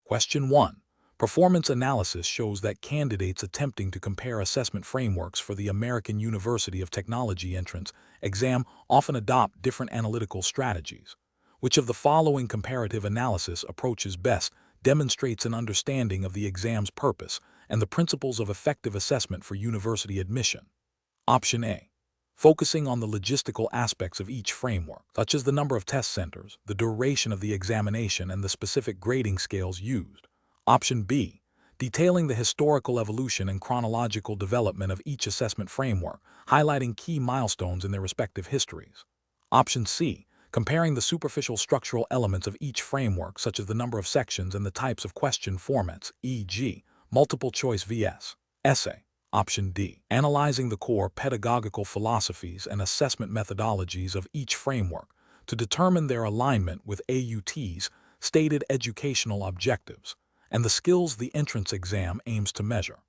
Question 1. Performance analysis shows that candidates attempting to compare assessment frameworks for the American University of Technology entrance exam often adopt different analytical strategies. Which of the following comparative analysis approaches best demonstrates an understanding of the exam's purpose and the principles of effective assessment for university admission? Option A. Focusing on the logistical aspects of each framework, such as the number of test centers, the duration of the examination, and the specific grading scales used. Option B. Detailing the historical evolution and chronological development of each assessment framework, highlighting key milestones in their respective histories. Option C. Comparing the superficial structural elements of each framework, such as the number of sections and the types of question formats, e.g., multiple choice vs. essay. Option D. Analyzing the core pedagogical philosophies and assessment methodologies of each framework to determine their alignment with AUT's stated educational objectives and the skills the entrance exam aims to measure.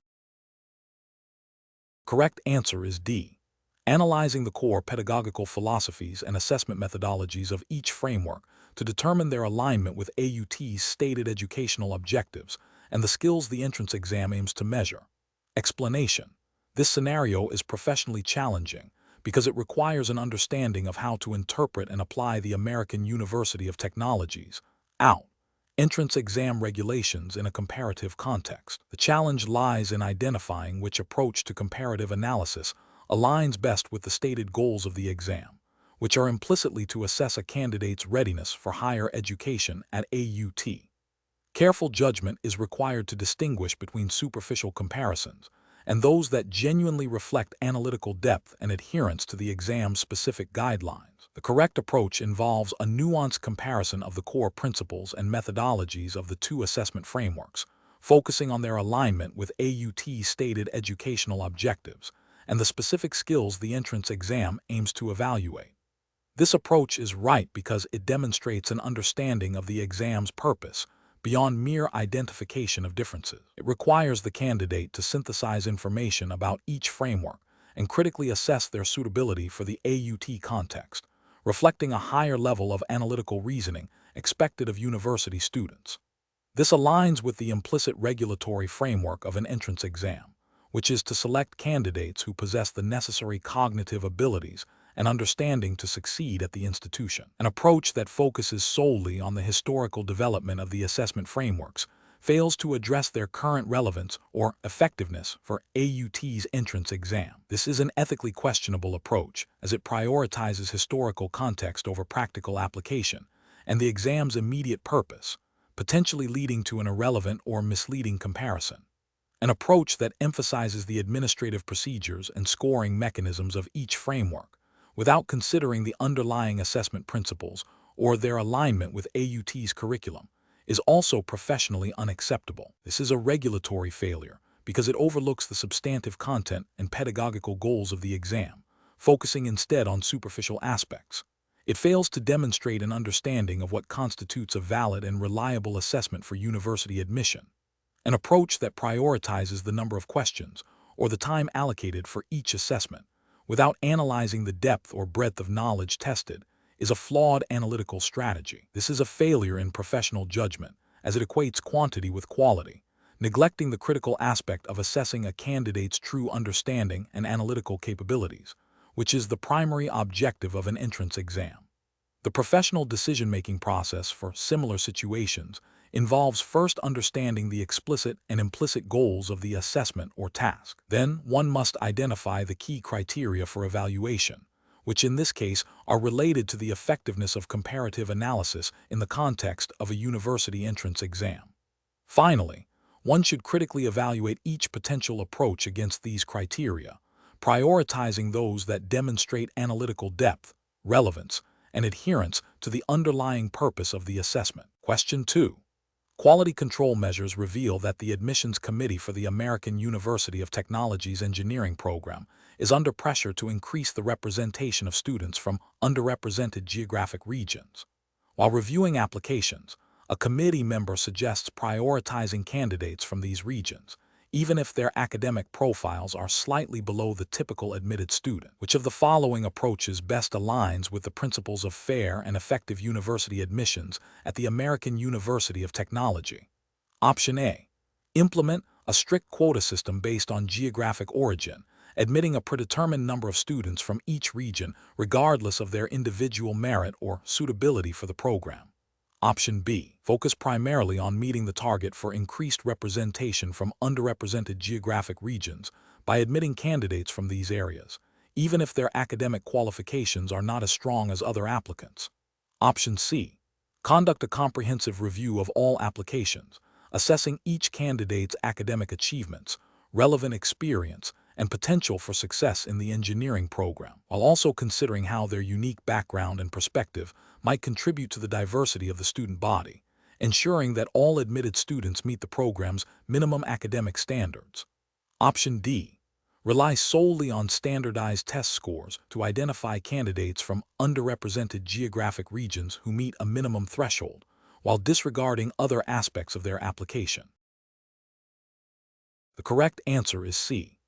Correct answer is D. Analyzing the core pedagogical philosophies and assessment methodologies of each framework to determine their alignment with AUT's stated educational objectives and the skills the entrance exam aims to measure. Explanation. This scenario is professionally challenging because it requires an understanding of how to interpret and apply the American University of Technology's (AUT) entrance exam regulations in a comparative context. The challenge lies in identifying which approach to comparative analysis aligns best with the stated goals of the exam, which are implicitly to assess a candidate's readiness for higher education at AUT. Careful judgment is required to distinguish between superficial comparisons and those that genuinely reflect analytical depth and adherence to the exam's specific guidelines. The correct approach involves a nuanced comparison of the core principles and methodologies of the two assessment frameworks, focusing on their alignment with AUT's stated educational objectives and the specific skills the entrance exam aims to evaluate. This approach is right because it demonstrates an understanding of the exam's purpose beyond mere identification of differences. It requires the candidate to synthesize information about each framework and critically assess their suitability for the AUT context, reflecting a higher level of analytical reasoning expected of university students. This aligns with the implicit regulatory framework of an entrance exam, which is to select candidates who possess the necessary cognitive abilities and understanding to succeed at the institution. An approach that focuses solely on the historical development of the assessment frameworks fails to address their current relevance or effectiveness for AUT's entrance exam. This is an ethically questionable approach, as it prioritizes historical context over practical application and the exam's immediate purpose, potentially leading to an irrelevant or misleading comparison. An approach that emphasizes the administrative procedures and scoring mechanisms of each framework without considering the underlying assessment principles or their alignment with AUT's curriculum is also professionally unacceptable. This is a regulatory failure because it overlooks the substantive content and pedagogical goals of the exam, focusing instead on superficial aspects. It fails to demonstrate an understanding of what constitutes a valid and reliable assessment for university admission. An approach that prioritizes the number of questions or the time allocated for each assessment without analyzing the depth or breadth of knowledge tested is a flawed analytical strategy. This is a failure in professional judgment, as it equates quantity with quality, neglecting the critical aspect of assessing a candidate's true understanding and analytical capabilities, which is the primary objective of an entrance exam. The professional decision-making process for similar situations involves first understanding the explicit and implicit goals of the assessment or task. Then, one must identify the key criteria for evaluation, which in this case are related to the effectiveness of comparative analysis in the context of a university entrance exam. Finally, one should critically evaluate each potential approach against these criteria, prioritizing those that demonstrate analytical depth, relevance, and adherence to the underlying purpose of the assessment. Question 2. Quality control measures reveal that the admissions committee for the American University of Technology's engineering program is under pressure to increase the representation of students from underrepresented geographic regions. While reviewing applications, a committee member suggests prioritizing candidates from these regions, even if their academic profiles are slightly below the typical admitted student. Which of the following approaches best aligns with the principles of fair and effective university admissions at the American University of Technology? Option A. Implement a strict quota system based on geographic origin, admitting a predetermined number of students from each region regardless of their individual merit or suitability for the program. Option B. Focus primarily on meeting the target for increased representation from underrepresented geographic regions by admitting candidates from these areas, even if their academic qualifications are not as strong as other applicants. Option C. Conduct a comprehensive review of all applications, assessing each candidate's academic achievements, relevant experience, and potential for success in the engineering program, while also considering how their unique background and perspective might contribute to the diversity of the student body, ensuring that all admitted students meet the program's minimum academic standards. Option D. Rely solely on standardized test scores to identify candidates from underrepresented geographic regions who meet a minimum threshold, while disregarding other aspects of their application. The correct answer is C.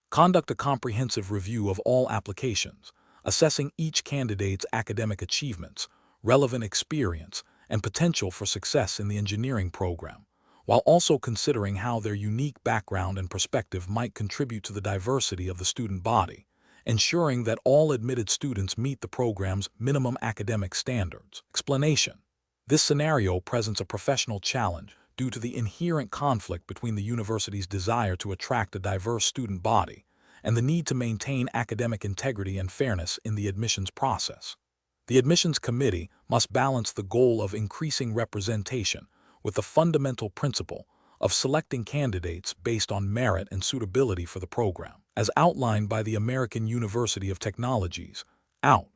Conduct a comprehensive review of all applications, assessing each candidate's academic achievements, relevant experience, and potential for success in the engineering program, while also considering how their unique background and perspective might contribute to the diversity of the student body, ensuring that all admitted students meet the program's minimum academic standards. Explanation. This scenario presents a professional challenge due to the inherent conflict between the university's desire to attract a diverse student body and the need to maintain academic integrity and fairness in the admissions process. The admissions committee must balance the goal of increasing representation with the fundamental principle of selecting candidates based on merit and suitability for the program, as outlined by the American University of Technology's (OUT)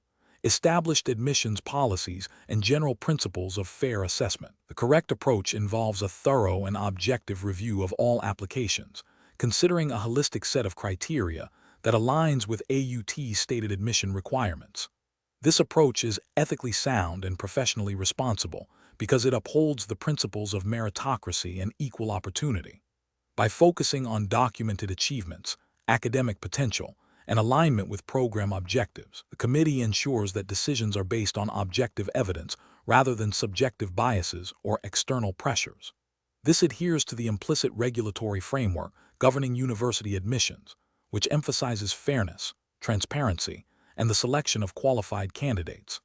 established admissions policies and general principles of fair assessment. The correct approach involves a thorough and objective review of all applications, considering a holistic set of criteria that aligns with AUT's stated admission requirements. This approach is ethically sound and professionally responsible because it upholds the principles of meritocracy and equal opportunity. By focusing on documented achievements, academic potential, and alignment with program objectives, the committee ensures that decisions are based on objective evidence rather than subjective biases or external pressures. This adheres to the implicit regulatory framework governing university admissions, which emphasizes fairness, transparency, and the selection of qualified candidates.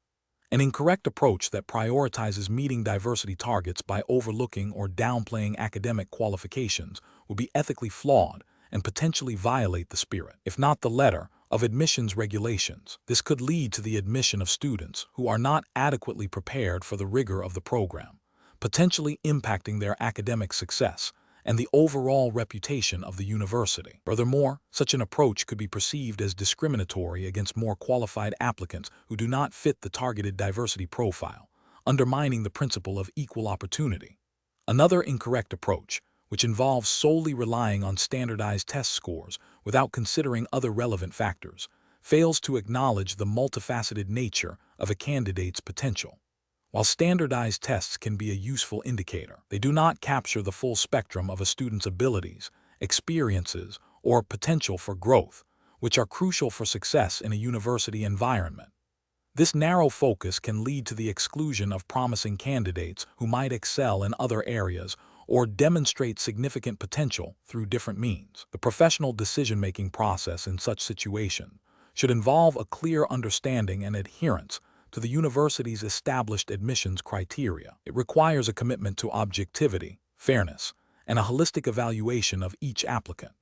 An incorrect approach that prioritizes meeting diversity targets by overlooking or downplaying academic qualifications will be ethically flawed and potentially violate the spirit, if not the letter, of admissions regulations. This could lead to the admission of students who are not adequately prepared for the rigor of the program, potentially impacting their academic success and the overall reputation of the university. Furthermore, such an approach could be perceived as discriminatory against more qualified applicants who do not fit the targeted diversity profile, undermining the principle of equal opportunity. Another incorrect approach, which involves solely relying on standardized test scores without considering other relevant factors, fails to acknowledge the multifaceted nature of a candidate's potential. While standardized tests can be a useful indicator, they do not capture the full spectrum of a student's abilities, experiences, or potential for growth, which are crucial for success in a university environment. This narrow focus can lead to the exclusion of promising candidates who might excel in other areas or demonstrate significant potential through different means. The professional decision-making process in such situation should involve a clear understanding and adherence to the university's established admissions criteria. It requires a commitment to objectivity, fairness, and a holistic evaluation of each applicant.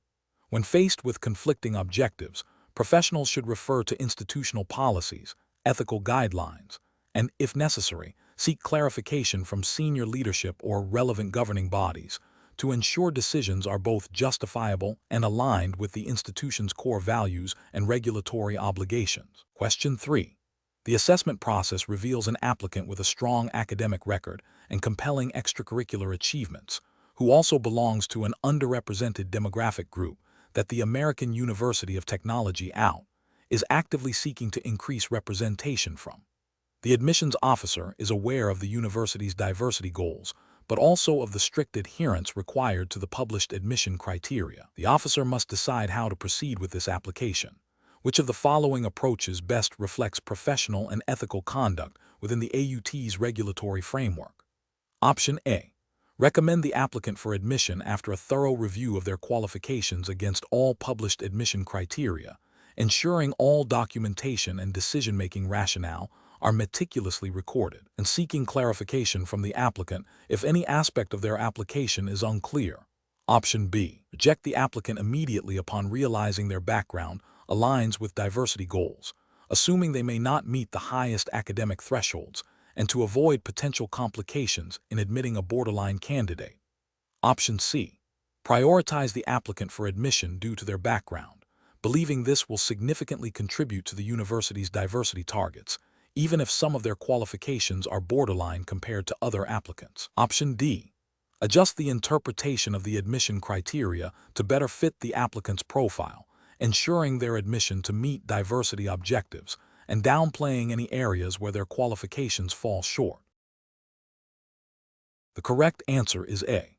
When faced with conflicting objectives, professionals should refer to institutional policies, ethical guidelines, and, if necessary, seek clarification from senior leadership or relevant governing bodies to ensure decisions are both justifiable and aligned with the institution's core values and regulatory obligations. Question 3. The assessment process reveals an applicant with a strong academic record and compelling extracurricular achievements, who also belongs to an underrepresented demographic group that the American University of Technology (OUT) is actively seeking to increase representation from. The admissions officer is aware of the university's diversity goals, but also of the strict adherence required to the published admission criteria. The officer must decide how to proceed with this application. Which of the following approaches best reflects professional and ethical conduct within the AUT's regulatory framework? Option A. Recommend the applicant for admission after a thorough review of their qualifications against all published admission criteria, ensuring all documentation and decision-making rationale are meticulously recorded, and seeking clarification from the applicant if any aspect of their application is unclear. Option B. Reject the applicant immediately upon realizing their background aligns with diversity goals, assuming they may not meet the highest academic thresholds, and to avoid potential complications in admitting a borderline candidate. Option C. Prioritize the applicant for admission due to their background, believing this will significantly contribute to the university's diversity targets, even if some of their qualifications are borderline compared to other applicants. Option D. Adjust the interpretation of the admission criteria to better fit the applicant's profile, ensuring their admission to meet diversity objectives and downplaying any areas where their qualifications fall short. The correct answer is A.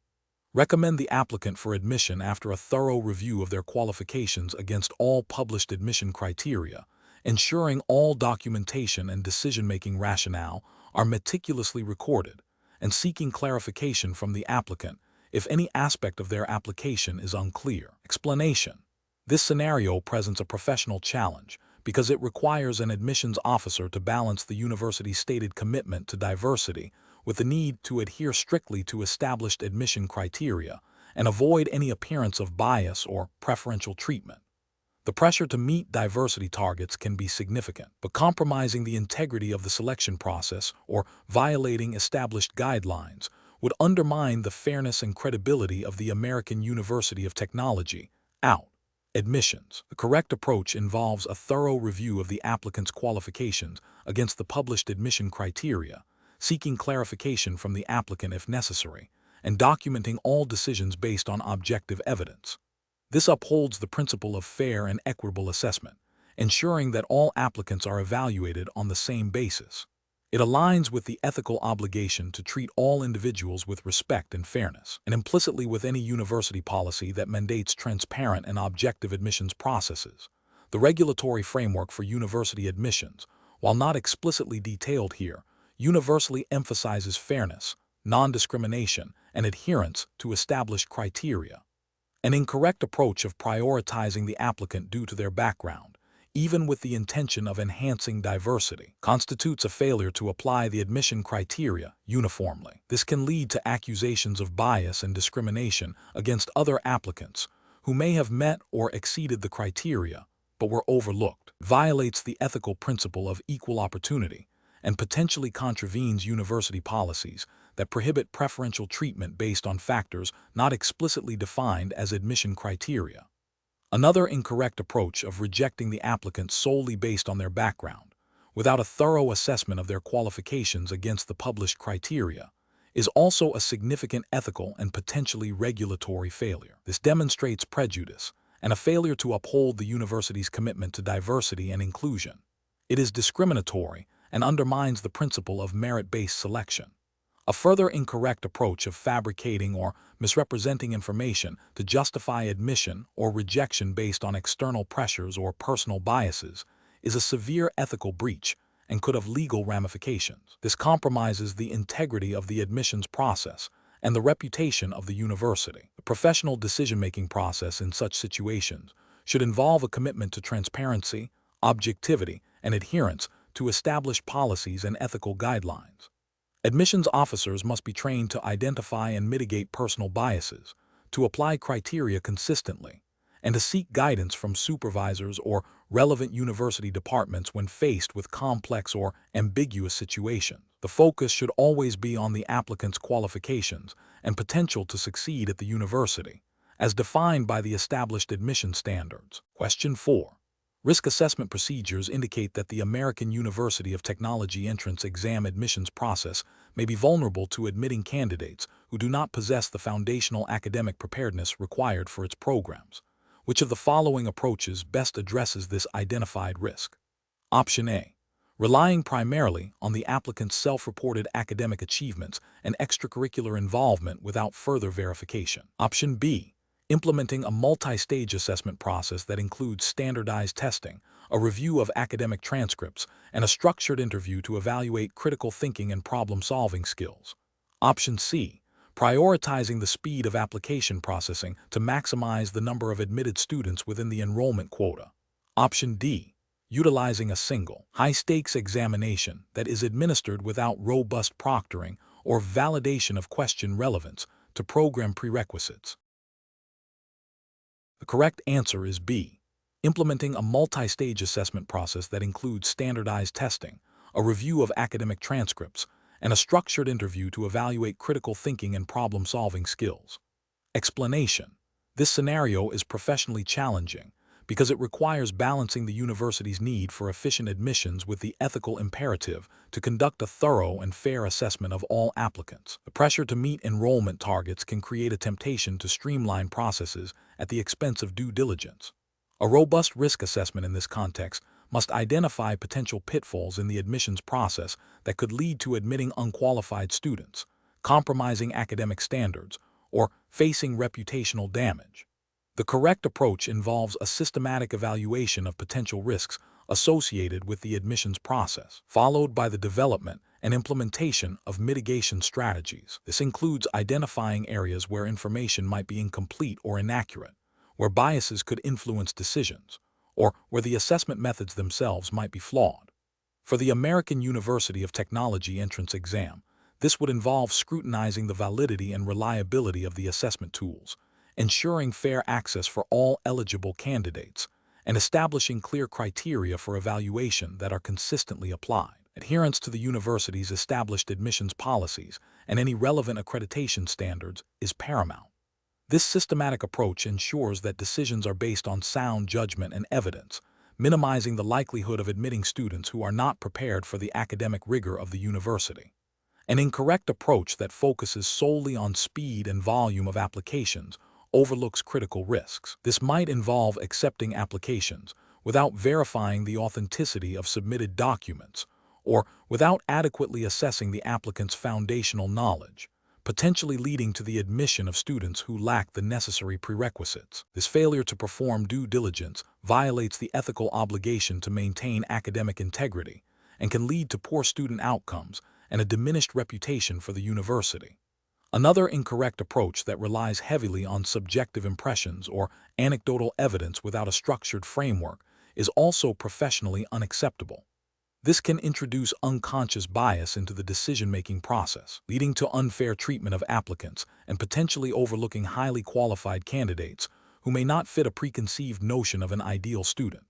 Recommend the applicant for admission after a thorough review of their qualifications against all published admission criteria, ensuring all documentation and decision-making rationale are meticulously recorded, and seeking clarification from the applicant if any aspect of their application is unclear. Explanation. This scenario presents a professional challenge because it requires an admissions officer to balance the university's stated commitment to diversity with the need to adhere strictly to established admission criteria and avoid any appearance of bias or preferential treatment. The pressure to meet diversity targets can be significant, but compromising the integrity of the selection process or violating established guidelines would undermine the fairness and credibility of the American University of Technology, (AUT). Admissions. The correct approach involves a thorough review of the applicant's qualifications against the published admission criteria, seeking clarification from the applicant if necessary, and documenting all decisions based on objective evidence. This upholds the principle of fair and equitable assessment, ensuring that all applicants are evaluated on the same basis. It aligns with the ethical obligation to treat all individuals with respect and fairness, and implicitly with any university policy that mandates transparent and objective admissions processes. The regulatory framework for university admissions, while not explicitly detailed here, universally emphasizes fairness, non-discrimination, and adherence to established criteria. An incorrect approach of prioritizing the applicant due to their background, even with the intention of enhancing diversity, constitutes a failure to apply the admission criteria uniformly. This can lead to accusations of bias and discrimination against other applicants who may have met or exceeded the criteria but were overlooked, violates the ethical principle of equal opportunity, and potentially contravenes university policies that prohibit preferential treatment based on factors not explicitly defined as admission criteria. Another incorrect approach of rejecting the applicant solely based on their background, without a thorough assessment of their qualifications against the published criteria, is also a significant ethical and potentially regulatory failure. This demonstrates prejudice and a failure to uphold the university's commitment to diversity and inclusion. It is discriminatory and undermines the principle of merit-based selection. A further incorrect approach of fabricating or misrepresenting information to justify admission or rejection based on external pressures or personal biases is a severe ethical breach and could have legal ramifications. This compromises the integrity of the admissions process and the reputation of the university. The professional decision-making process in such situations should involve a commitment to transparency, objectivity, and adherence to established policies and ethical guidelines. Admissions officers must be trained to identify and mitigate personal biases, to apply criteria consistently, and to seek guidance from supervisors or relevant university departments when faced with complex or ambiguous situations. The focus should always be on the applicant's qualifications and potential to succeed at the university, as defined by the established admission standards. Question 4. Risk assessment procedures indicate that the American University of Technology entrance exam admissions process may be vulnerable to admitting candidates who do not possess the foundational academic preparedness required for its programs. Which of the following approaches best addresses this identified risk? Option A. Relying primarily on the applicant's self-reported academic achievements and extracurricular involvement without further verification. Option B. Implementing a multi-stage assessment process that includes standardized testing, a review of academic transcripts, and a structured interview to evaluate critical thinking and problem-solving skills. Option C. prioritizing the speed of application processing to maximize the number of admitted students within the enrollment quota. Option D, utilizing a single, high-stakes examination that is administered without robust proctoring or validation of question relevance to program prerequisites. The correct answer is B, implementing a multi-stage assessment process that includes standardized testing, a review of academic transcripts, and a structured interview to evaluate critical thinking and problem-solving skills. Explanation: this scenario is professionally challenging because it requires balancing the university's need for efficient admissions with the ethical imperative to conduct a thorough and fair assessment of all applicants. The pressure to meet enrollment targets can create a temptation to streamline processes at the expense of due diligence. A robust risk assessment in this context must identify potential pitfalls in the admissions process that could lead to admitting unqualified students, compromising academic standards, or facing reputational damage. The correct approach involves a systematic evaluation of potential risks associated with the admissions process, followed by the development and implementation of mitigation strategies. This includes identifying areas where information might be incomplete or inaccurate, where biases could influence decisions, or where the assessment methods themselves might be flawed. For the American University of Technology entrance exam, this would involve scrutinizing the validity and reliability of the assessment tools, ensuring fair access for all eligible candidates, and establishing clear criteria for evaluation that are consistently applied. Adherence to the university's established admissions policies and any relevant accreditation standards is paramount. This systematic approach ensures that decisions are based on sound judgment and evidence, minimizing the likelihood of admitting students who are not prepared for the academic rigor of the university. An incorrect approach that focuses solely on speed and volume of applications overlooks critical risks. This might involve accepting applications without verifying the authenticity of submitted documents, or without adequately assessing the applicant's foundational knowledge, potentially leading to the admission of students who lack the necessary prerequisites. This failure to perform due diligence violates the ethical obligation to maintain academic integrity and can lead to poor student outcomes and a diminished reputation for the university. Another incorrect approach that relies heavily on subjective impressions or anecdotal evidence without a structured framework is also professionally unacceptable. This can introduce unconscious bias into the decision-making process, leading to unfair treatment of applicants and potentially overlooking highly qualified candidates who may not fit a preconceived notion of an ideal student.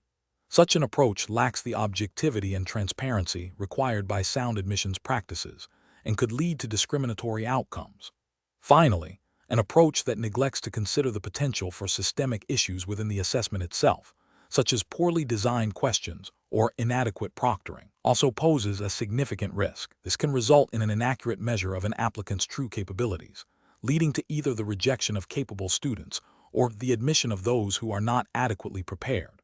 Such an approach lacks the objectivity and transparency required by sound admissions practices and could lead to discriminatory outcomes. Finally, an approach that neglects to consider the potential for systemic issues within the assessment itself, such as poorly designed questions or inadequate proctoring, also poses a significant risk. This can result in an inaccurate measure of an applicant's true capabilities, leading to either the rejection of capable students or the admission of those who are not adequately prepared.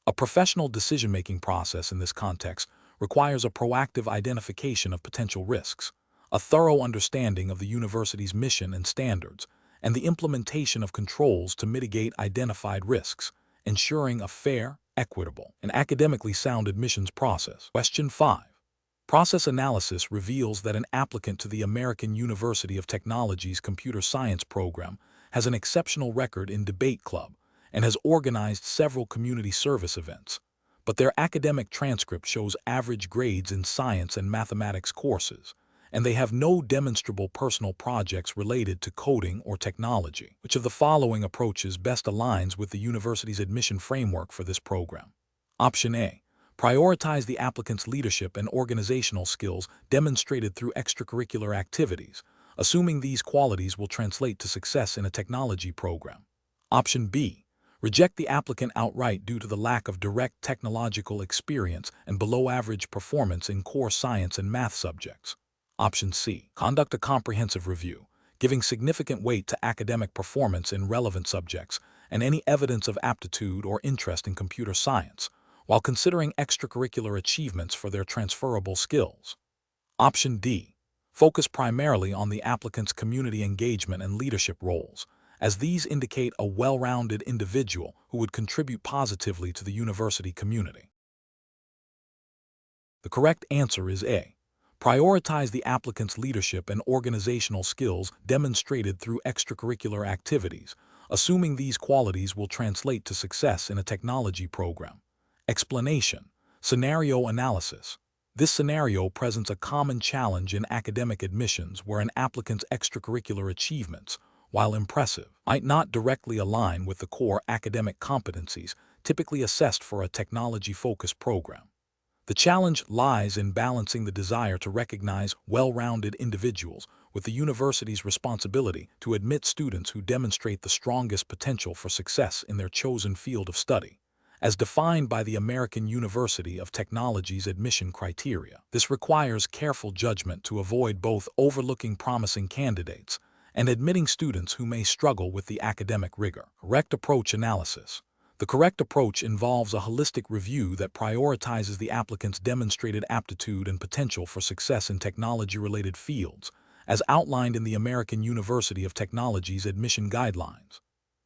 A professional decision-making process in this context requires a proactive identification of potential risks, a thorough understanding of the university's mission and standards, and the implementation of controls to mitigate identified risks, ensuring a fair, equitable, and academically sound admissions process. Question 5. Process analysis reveals that an applicant to the American University of Technology's computer science program has an exceptional record in debate club and has organized several community service events, but their academic transcript shows average grades in science and mathematics courses, and they have no demonstrable personal projects related to coding or technology. Which of the following approaches best aligns with the university's admission framework for this program? Option A. Prioritize the applicant's leadership and organizational skills demonstrated through extracurricular activities, assuming these qualities will translate to success in a technology program. Option B. Reject the applicant outright due to the lack of direct technological experience and below-average performance in core science and math subjects. Option C. Conduct a comprehensive review, giving significant weight to academic performance in relevant subjects and any evidence of aptitude or interest in computer science, while considering extracurricular achievements for their transferable skills. Option D. Focus primarily on the applicant's community engagement and leadership roles, as these indicate a well-rounded individual who would contribute positively to the university community. The correct answer is A. Prioritize the applicant's leadership and organizational skills demonstrated through extracurricular activities, assuming these qualities will translate to success in a technology program. Explanation. Scenario analysis. This scenario presents a common challenge in academic admissions where an applicant's extracurricular achievements, while impressive, might not directly align with the core academic competencies typically assessed for a technology-focused program. The challenge lies in balancing the desire to recognize well-rounded individuals with the university's responsibility to admit students who demonstrate the strongest potential for success in their chosen field of study, as defined by the American University of Technology's admission criteria. This requires careful judgment to avoid both overlooking promising candidates and admitting students who may struggle with the academic rigor. Correct approach analysis. The correct approach involves a holistic review that prioritizes the applicant's demonstrated aptitude and potential for success in technology-related fields, as outlined in the American University of Technology's admission guidelines.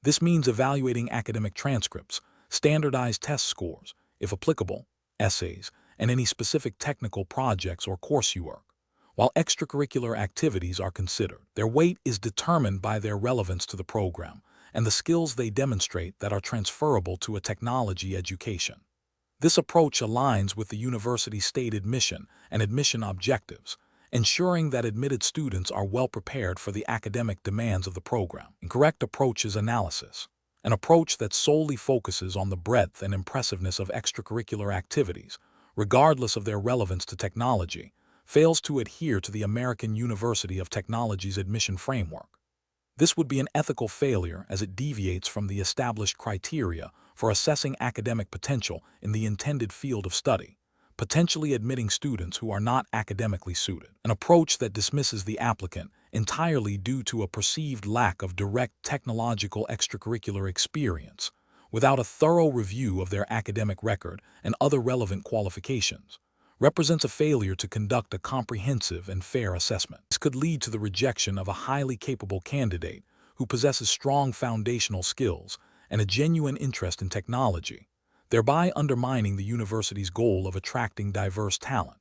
This means evaluating academic transcripts, standardized test scores, if applicable, essays, and any specific technical projects or coursework. While extracurricular activities are considered, their weight is determined by their relevance to the program and the skills they demonstrate that are transferable to a technology education. This approach aligns with the university's stated mission and admission objectives, ensuring that admitted students are well prepared for the academic demands of the program. Correct approach is analysis. An approach that solely focuses on the breadth and impressiveness of extracurricular activities, regardless of their relevance to technology, fails to adhere to the American University of Technology's admission framework. This would be an ethical failure as it deviates from the established criteria for assessing academic potential in the intended field of study, potentially admitting students who are not academically suited. An approach that dismisses the applicant entirely due to a perceived lack of direct technological extracurricular experience, without a thorough review of their academic record and other relevant qualifications, represents a failure to conduct a comprehensive and fair assessment. This could lead to the rejection of a highly capable candidate who possesses strong foundational skills and a genuine interest in technology, thereby undermining the university's goal of attracting diverse talent.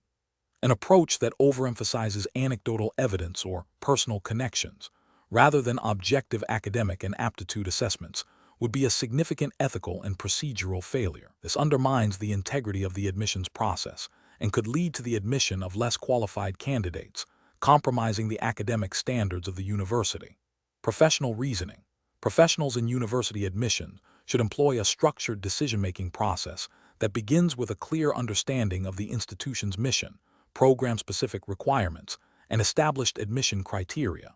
An approach that overemphasizes anecdotal evidence or personal connections, rather than objective academic and aptitude assessments, would be a significant ethical and procedural failure. This undermines the integrity of the admissions process and could lead to the admission of less qualified candidates, compromising the academic standards of the university. Professional reasoning. Professionals in university admission should employ a structured decision-making process that begins with a clear understanding of the institution's mission, program-specific requirements, and established admission criteria.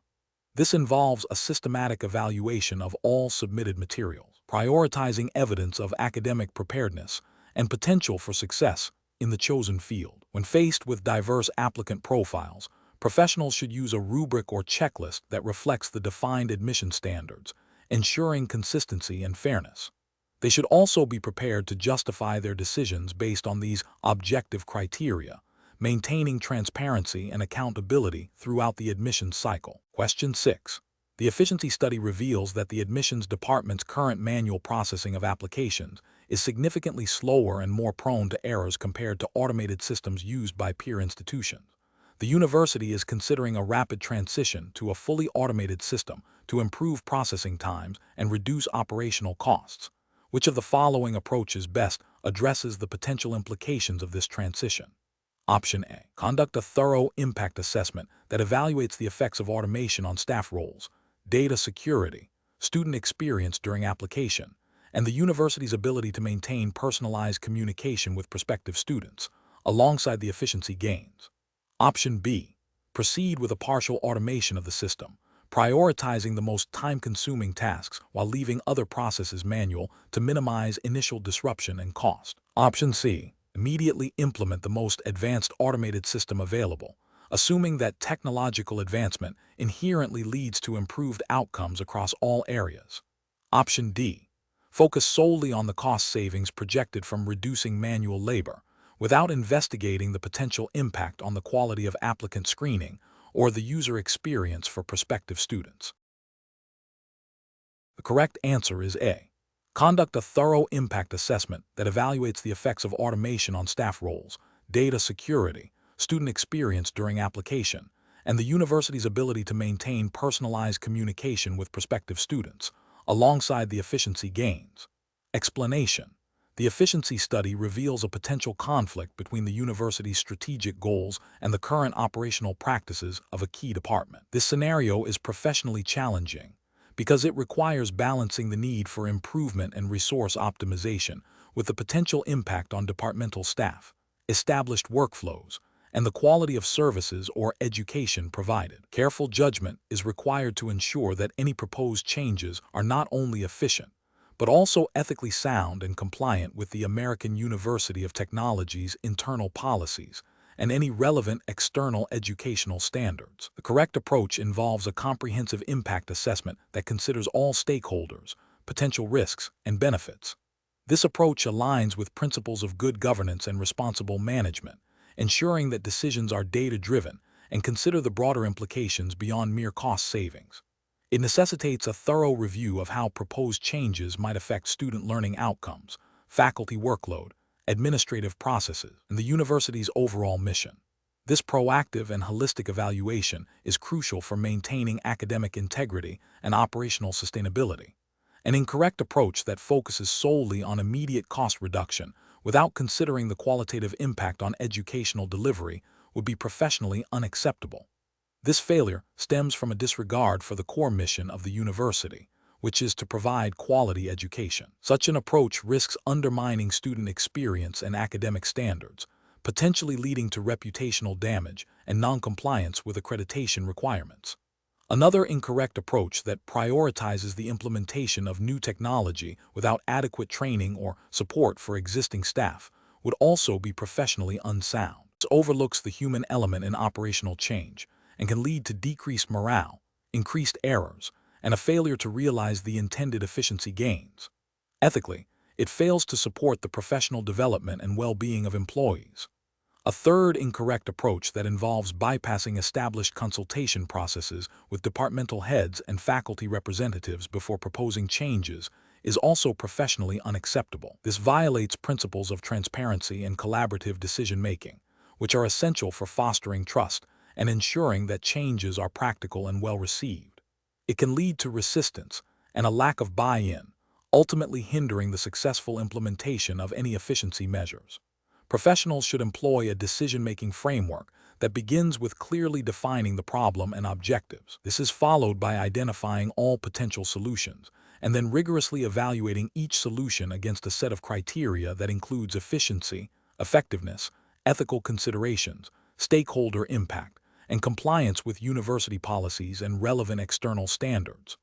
This involves a systematic evaluation of all submitted materials, prioritizing evidence of academic preparedness and potential for success in the chosen field. When faced with diverse applicant profiles, professionals should use a rubric or checklist that reflects the defined admission standards, ensuring consistency and fairness. They should also be prepared to justify their decisions based on these objective criteria, maintaining transparency and accountability throughout the admissions cycle. Question 6. The efficiency study reveals that the admissions department's current manual processing of applications is significantly slower and more prone to errors compared to automated systems used by peer institutions. The university is considering a rapid transition to a fully automated system to improve processing times and reduce operational costs. Which of the following approaches best addresses the potential implications of this transition? Option A. Conduct a thorough impact assessment that evaluates the effects of automation on staff roles, data security, student experience during application, and the university's ability to maintain personalized communication with prospective students, alongside the efficiency gains. Option B. Proceed with a partial automation of the system, prioritizing the most time-consuming tasks while leaving other processes manual to minimize initial disruption and cost. Option C. Immediately implement the most advanced automated system available, assuming that technological advancement inherently leads to improved outcomes across all areas. Option D. Focus solely on the cost savings projected from reducing manual labor, without investigating the potential impact on the quality of applicant screening or the user experience for prospective students. The correct answer is A. Conduct a thorough impact assessment that evaluates the effects of automation on staff roles, data security, student experience during application, and the university's ability to maintain personalized communication with prospective students, alongside the efficiency gains. Explanation. The efficiency study reveals a potential conflict between the university's strategic goals and the current operational practices of a key department. This scenario is professionally challenging because it requires balancing the need for improvement and resource optimization with the potential impact on departmental staff, established workflows, and the quality of services or education provided. Careful judgment is required to ensure that any proposed changes are not only efficient, but also ethically sound and compliant with the American University of Technology's internal policies and any relevant external educational standards. The correct approach involves a comprehensive impact assessment that considers all stakeholders, potential risks, and benefits. This approach aligns with principles of good governance and responsible management, ensuring that decisions are data-driven and consider the broader implications beyond mere cost savings. It necessitates a thorough review of how proposed changes might affect student learning outcomes, faculty workload, administrative processes, and the university's overall mission. This proactive and holistic evaluation is crucial for maintaining academic integrity and operational sustainability. An incorrect approach that focuses solely on immediate cost reduction without considering the qualitative impact on educational delivery would be professionally unacceptable. This failure stems from a disregard for the core mission of the university, which is to provide quality education. Such an approach risks undermining student experience and academic standards, potentially leading to reputational damage and noncompliance with accreditation requirements. Another incorrect approach that prioritizes the implementation of new technology without adequate training or support for existing staff would also be professionally unsound. It overlooks the human element in operational change and can lead to decreased morale, increased errors, and a failure to realize the intended efficiency gains. Ethically, it fails to support the professional development and well-being of employees. A third incorrect approach that involves bypassing established consultation processes with departmental heads and faculty representatives before proposing changes is also professionally unacceptable. This violates principles of transparency and collaborative decision-making, which are essential for fostering trust and ensuring that changes are practical and well-received. It can lead to resistance and a lack of buy-in, ultimately hindering the successful implementation of any efficiency measures. Professionals should employ a decision-making framework that begins with clearly defining the problem and objectives. This is followed by identifying all potential solutions, and then rigorously evaluating each solution against a set of criteria that includes efficiency, effectiveness, ethical considerations, stakeholder impact, and compliance with university policies and relevant external standards.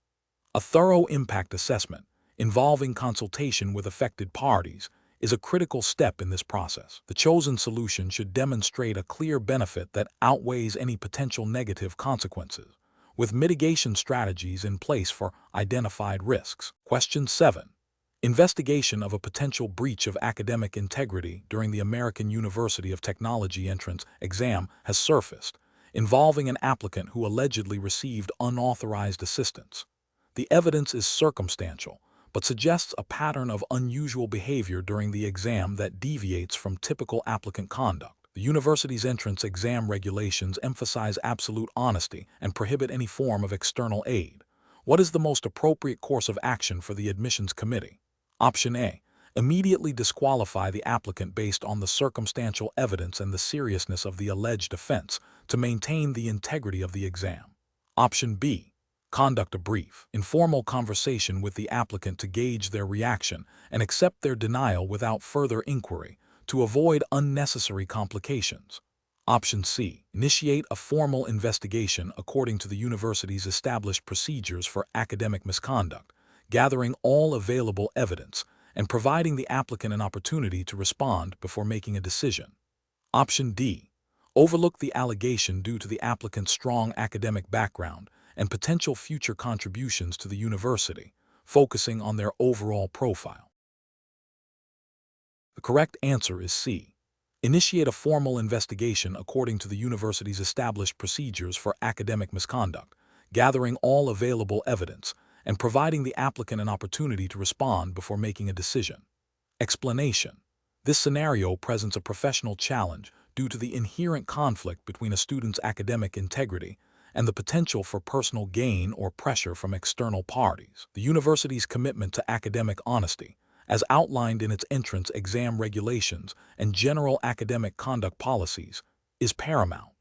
A thorough impact assessment, involving consultation with affected parties, is a critical step in this process. The chosen solution should demonstrate a clear benefit that outweighs any potential negative consequences, with mitigation strategies in place for identified risks. Question 7. Investigation of a potential breach of academic integrity during the American University of Technology entrance exam has surfaced, involving an applicant who allegedly received unauthorized assistance. The evidence is circumstantial, but suggests a pattern of unusual behavior during the exam that deviates from typical applicant conduct. The university's entrance exam regulations emphasize absolute honesty and prohibit any form of external aid. What is the most appropriate course of action for the admissions committee? Option A. Immediately disqualify the applicant based on the circumstantial evidence and the seriousness of the alleged offense to maintain the integrity of the exam. Option B. Conduct a brief, informal conversation with the applicant to gauge their reaction and accept their denial without further inquiry to avoid unnecessary complications. Option C. Initiate a formal investigation according to the university's established procedures for academic misconduct, gathering all available evidence and providing the applicant an opportunity to respond before making a decision. Option D. Overlook the allegation due to the applicant's strong academic background and potential future contributions to the university, focusing on their overall profile. The correct answer is C. Initiate a formal investigation according to the university's established procedures for academic misconduct, gathering all available evidence, and providing the applicant an opportunity to respond before making a decision. Explanation. This scenario presents a professional challenge due to the inherent conflict between a student's academic integrity and the potential for personal gain or pressure from external parties. The university's commitment to academic honesty, as outlined in its entrance exam regulations and general academic conduct policies, is paramount.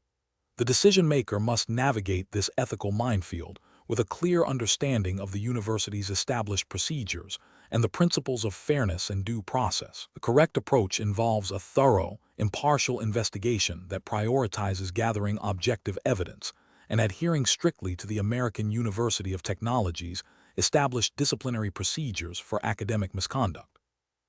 The decision-maker must navigate this ethical minefield with a clear understanding of the university's established procedures and the principles of fairness and due process. The correct approach involves a thorough, impartial investigation that prioritizes gathering objective evidence and adhering strictly to the American University of Technology's established disciplinary procedures for academic misconduct.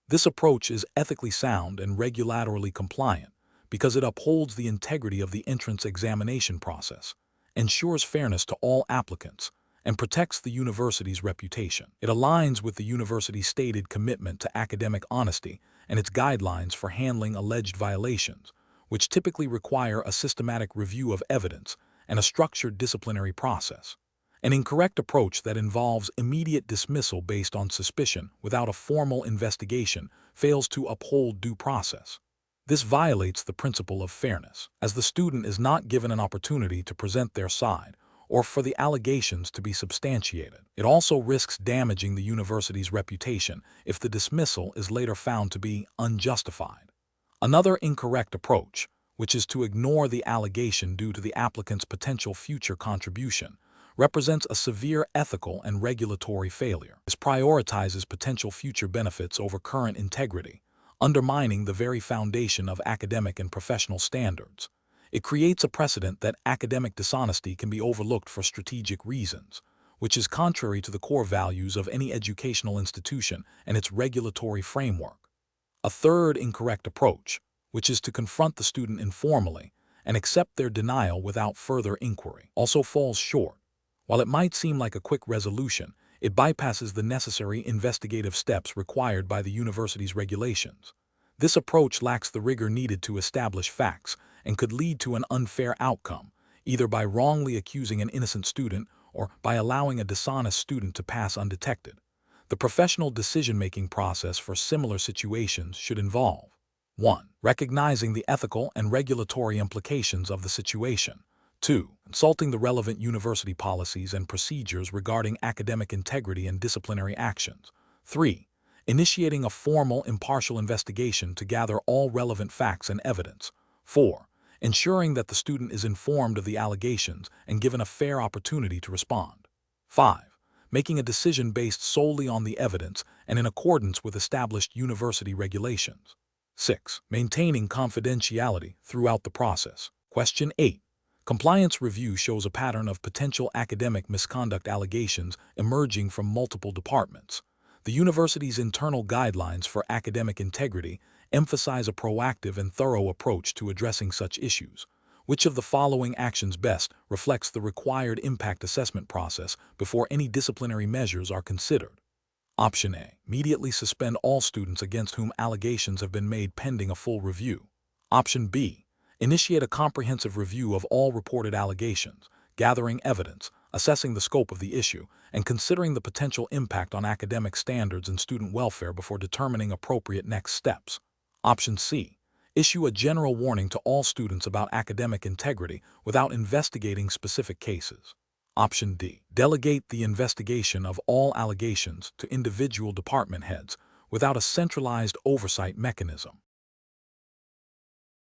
This approach is ethically sound and regulatorily compliant because it upholds the integrity of the entrance examination process, ensures fairness to all applicants, and protects the university's reputation. It aligns with the university's stated commitment to academic honesty and its guidelines for handling alleged violations, which typically require a systematic review of evidence and a structured disciplinary process. An incorrect approach that involves immediate dismissal based on suspicion without a formal investigation fails to uphold due process. This violates the principle of fairness, as the student is not given an opportunity to present their side or for the allegations to be substantiated. It also risks damaging the university's reputation if the dismissal is later found to be unjustified. Another incorrect approach, which is to ignore the allegation due to the applicant's potential future contribution, represents a severe ethical and regulatory failure. This prioritizes potential future benefits over current integrity, undermining the very foundation of academic and professional standards. It creates a precedent that academic dishonesty can be overlooked for strategic reasons, which is contrary to the core values of any educational institution and its regulatory framework. A third incorrect approach, which is to confront the student informally and accept their denial without further inquiry, also falls short. While it might seem like a quick resolution, it bypasses the necessary investigative steps required by the university's regulations. This approach lacks the rigor needed to establish facts and could lead to an unfair outcome, either by wrongly accusing an innocent student or by allowing a dishonest student to pass undetected. The professional decision-making process for similar situations should involve 1. Recognizing the ethical and regulatory implications of the situation. 2. Consulting the relevant university policies and procedures regarding academic integrity and disciplinary actions. 3. Initiating a formal, impartial investigation to gather all relevant facts and evidence. 4. Ensuring that the student is informed of the allegations and given a fair opportunity to respond. 5. Making a decision based solely on the evidence and in accordance with established university regulations. 6. Maintaining confidentiality throughout the process. Question 8. Compliance review shows a pattern of potential academic misconduct allegations emerging from multiple departments. The university's internal guidelines for academic integrity emphasize a proactive and thorough approach to addressing such issues. Which of the following actions best reflects the required impact assessment process before any disciplinary measures are considered? Option A. Immediately suspend all students against whom allegations have been made pending a full review. Option B. Initiate a comprehensive review of all reported allegations, gathering evidence, assessing the scope of the issue, and considering the potential impact on academic standards and student welfare before determining appropriate next steps. Option C. Issue a general warning to all students about academic integrity without investigating specific cases. Option D. Delegate the investigation of all allegations to individual department heads without a centralized oversight mechanism.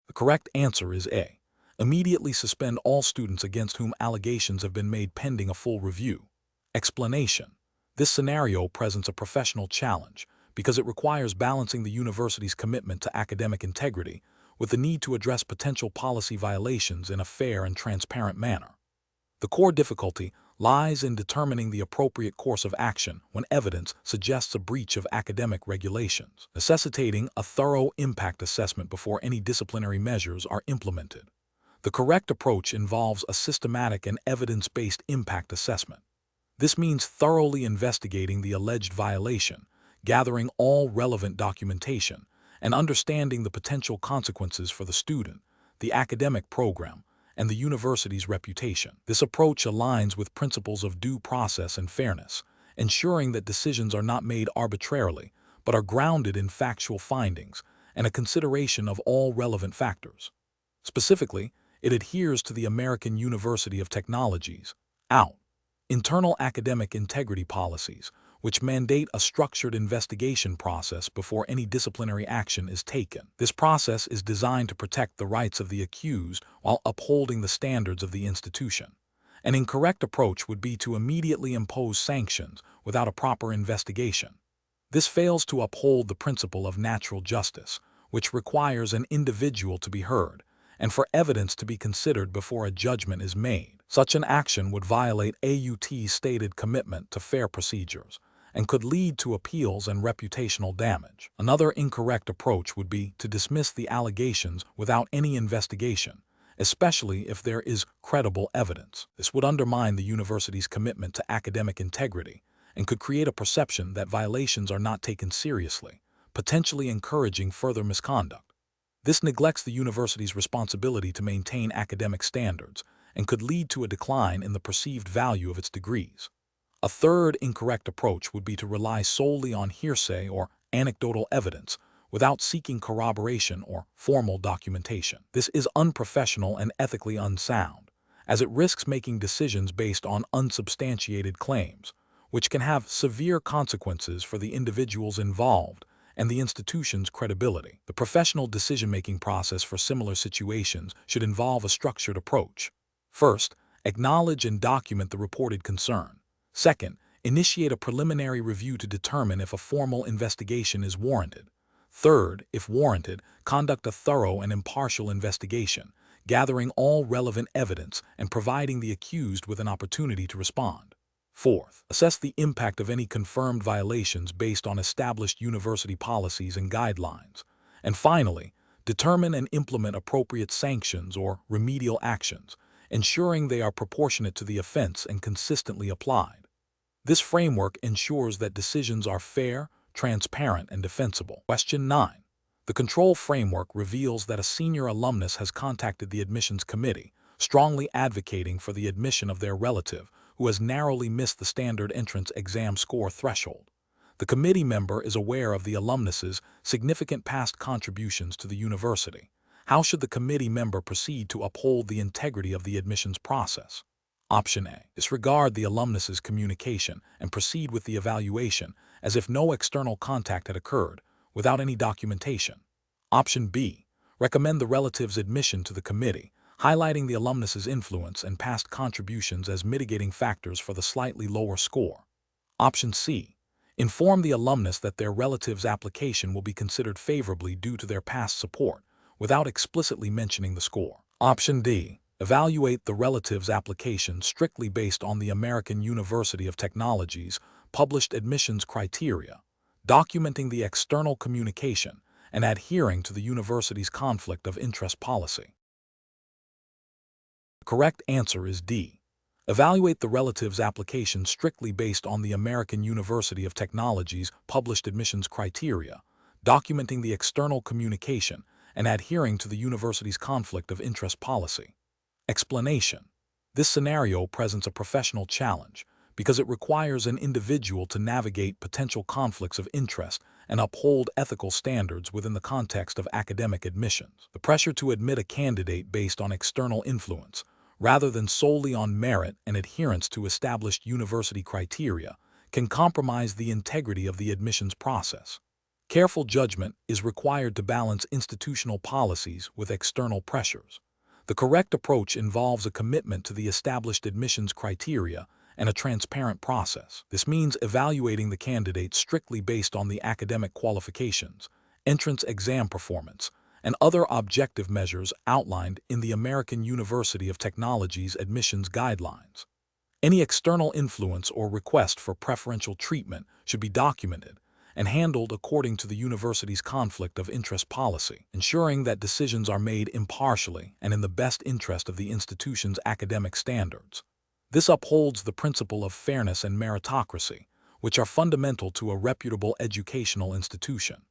The correct answer is A. Immediately suspend all students against whom allegations have been made pending a full review. Explanation. This scenario presents a professional challenge because it requires balancing the university's commitment to academic integrity with the need to address potential policy violations in a fair and transparent manner. The core difficulty lies in determining the appropriate course of action when evidence suggests a breach of academic regulations, necessitating a thorough impact assessment before any disciplinary measures are implemented. The correct approach involves a systematic and evidence-based impact assessment. This means thoroughly investigating the alleged violation, gathering all relevant documentation, and understanding the potential consequences for the student, the academic program, and the university's reputation. This approach aligns with principles of due process and fairness, ensuring that decisions are not made arbitrarily, but are grounded in factual findings and a consideration of all relevant factors. Specifically, it adheres to the American University of Technology's (OUT) internal academic integrity policies, which mandate a structured investigation process before any disciplinary action is taken. This process is designed to protect the rights of the accused while upholding the standards of the institution. An incorrect approach would be to immediately impose sanctions without a proper investigation. This fails to uphold the principle of natural justice, which requires an individual to be heard and for evidence to be considered before a judgment is made. Such an action would violate AUT's stated commitment to fair procedures and could lead to appeals and reputational damage. Another incorrect approach would be to dismiss the allegations without any investigation, especially if there is credible evidence. This would undermine the university's commitment to academic integrity and could create a perception that violations are not taken seriously, potentially encouraging further misconduct. This neglects the university's responsibility to maintain academic standards and could lead to a decline in the perceived value of its degrees. A third incorrect approach would be to rely solely on hearsay or anecdotal evidence without seeking corroboration or formal documentation. This is unprofessional and ethically unsound, as it risks making decisions based on unsubstantiated claims, which can have severe consequences for the individuals involved and the institution's credibility. The professional decision-making process for similar situations should involve a structured approach. First, acknowledge and document the reported concern. Second, initiate a preliminary review to determine if a formal investigation is warranted. Third, if warranted, conduct a thorough and impartial investigation, gathering all relevant evidence and providing the accused with an opportunity to respond. Fourth, assess the impact of any confirmed violations based on established university policies and guidelines. And finally, determine and implement appropriate sanctions or remedial actions, ensuring they are proportionate to the offense and consistently applied. This framework ensures that decisions are fair, transparent, and defensible. Question 9. The control framework reveals that a senior alumnus has contacted the admissions committee, strongly advocating for the admission of their relative who has narrowly missed the standard entrance exam score threshold. The committee member is aware of the alumnus's significant past contributions to the university. How should the committee member proceed to uphold the integrity of the admissions process? Option A. Disregard the alumnus's communication and proceed with the evaluation as if no external contact had occurred, without any documentation. Option B. Recommend the relative's admission to the committee, highlighting the alumnus's influence and past contributions as mitigating factors for the slightly lower score. Option C. Inform the alumnus that their relative's application will be considered favorably due to their past support, without explicitly mentioning the score. Option D. Evaluate the relative's application strictly based on the American University of Technology's published admissions criteria, documenting the external communication and adhering to the university's conflict of interest policy. The correct answer is D. Evaluate the relative's application strictly based on the American University of Technology's published admissions criteria, documenting the external communication and adhering to the university's conflict of interest policy. Explanation. This scenario presents a professional challenge because it requires an individual to navigate potential conflicts of interest and uphold ethical standards within the context of academic admissions. The pressure to admit a candidate based on external influence, rather than solely on merit and adherence to established university criteria, can compromise the integrity of the admissions process. Careful judgment is required to balance institutional policies with external pressures. The correct approach involves a commitment to the established admissions criteria and a transparent process. This means evaluating the candidate strictly based on the academic qualifications, entrance exam performance, and other objective measures outlined in the American University of Technology's admissions guidelines. Any external influence or request for preferential treatment should be documented and handled according to the university's conflict of interest policy, ensuring that decisions are made impartially and in the best interest of the institution's academic standards. This upholds the principle of fairness and meritocracy, which are fundamental to a reputable educational institution.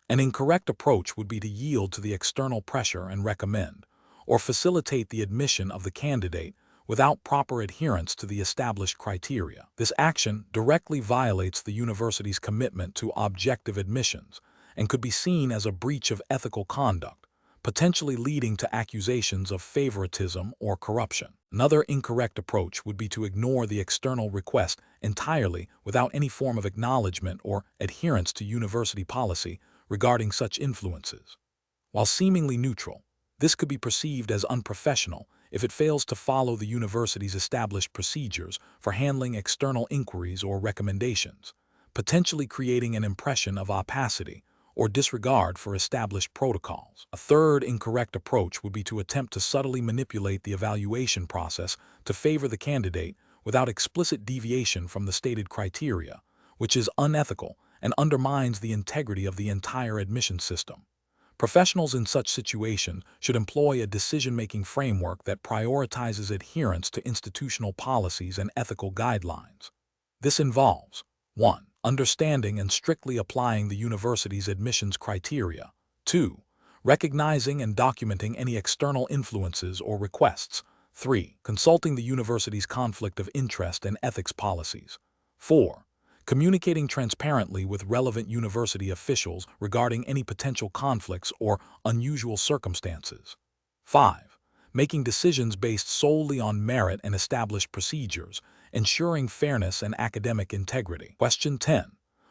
An incorrect approach would be to yield to the external pressure and recommend, or facilitate the admission of the candidate without proper adherence to the established criteria. This action directly violates the university's commitment to objective admissions and could be seen as a breach of ethical conduct, potentially leading to accusations of favoritism or corruption. Another incorrect approach would be to ignore the external request entirely without any form of acknowledgement or adherence to university policy regarding such influences. While seemingly neutral, this could be perceived as unprofessional if it fails to follow the university's established procedures for handling external inquiries or recommendations, potentially creating an impression of opacity or disregard for established protocols. A third incorrect approach would be to attempt to subtly manipulate the evaluation process to favor the candidate without explicit deviation from the stated criteria, which is unethical and undermines the integrity of the entire admission system. Professionals in such situations should employ a decision-making framework that prioritizes adherence to institutional policies and ethical guidelines. This involves 1. Understanding and strictly applying the university's admissions criteria. 2. Recognizing and documenting any external influences or requests. 3. Consulting the university's conflict of interest and ethics policies. 4. Communicating transparently with relevant university officials regarding any potential conflicts or unusual circumstances. 5. Making decisions based solely on merit and established procedures, ensuring fairness and academic integrity. Question 10.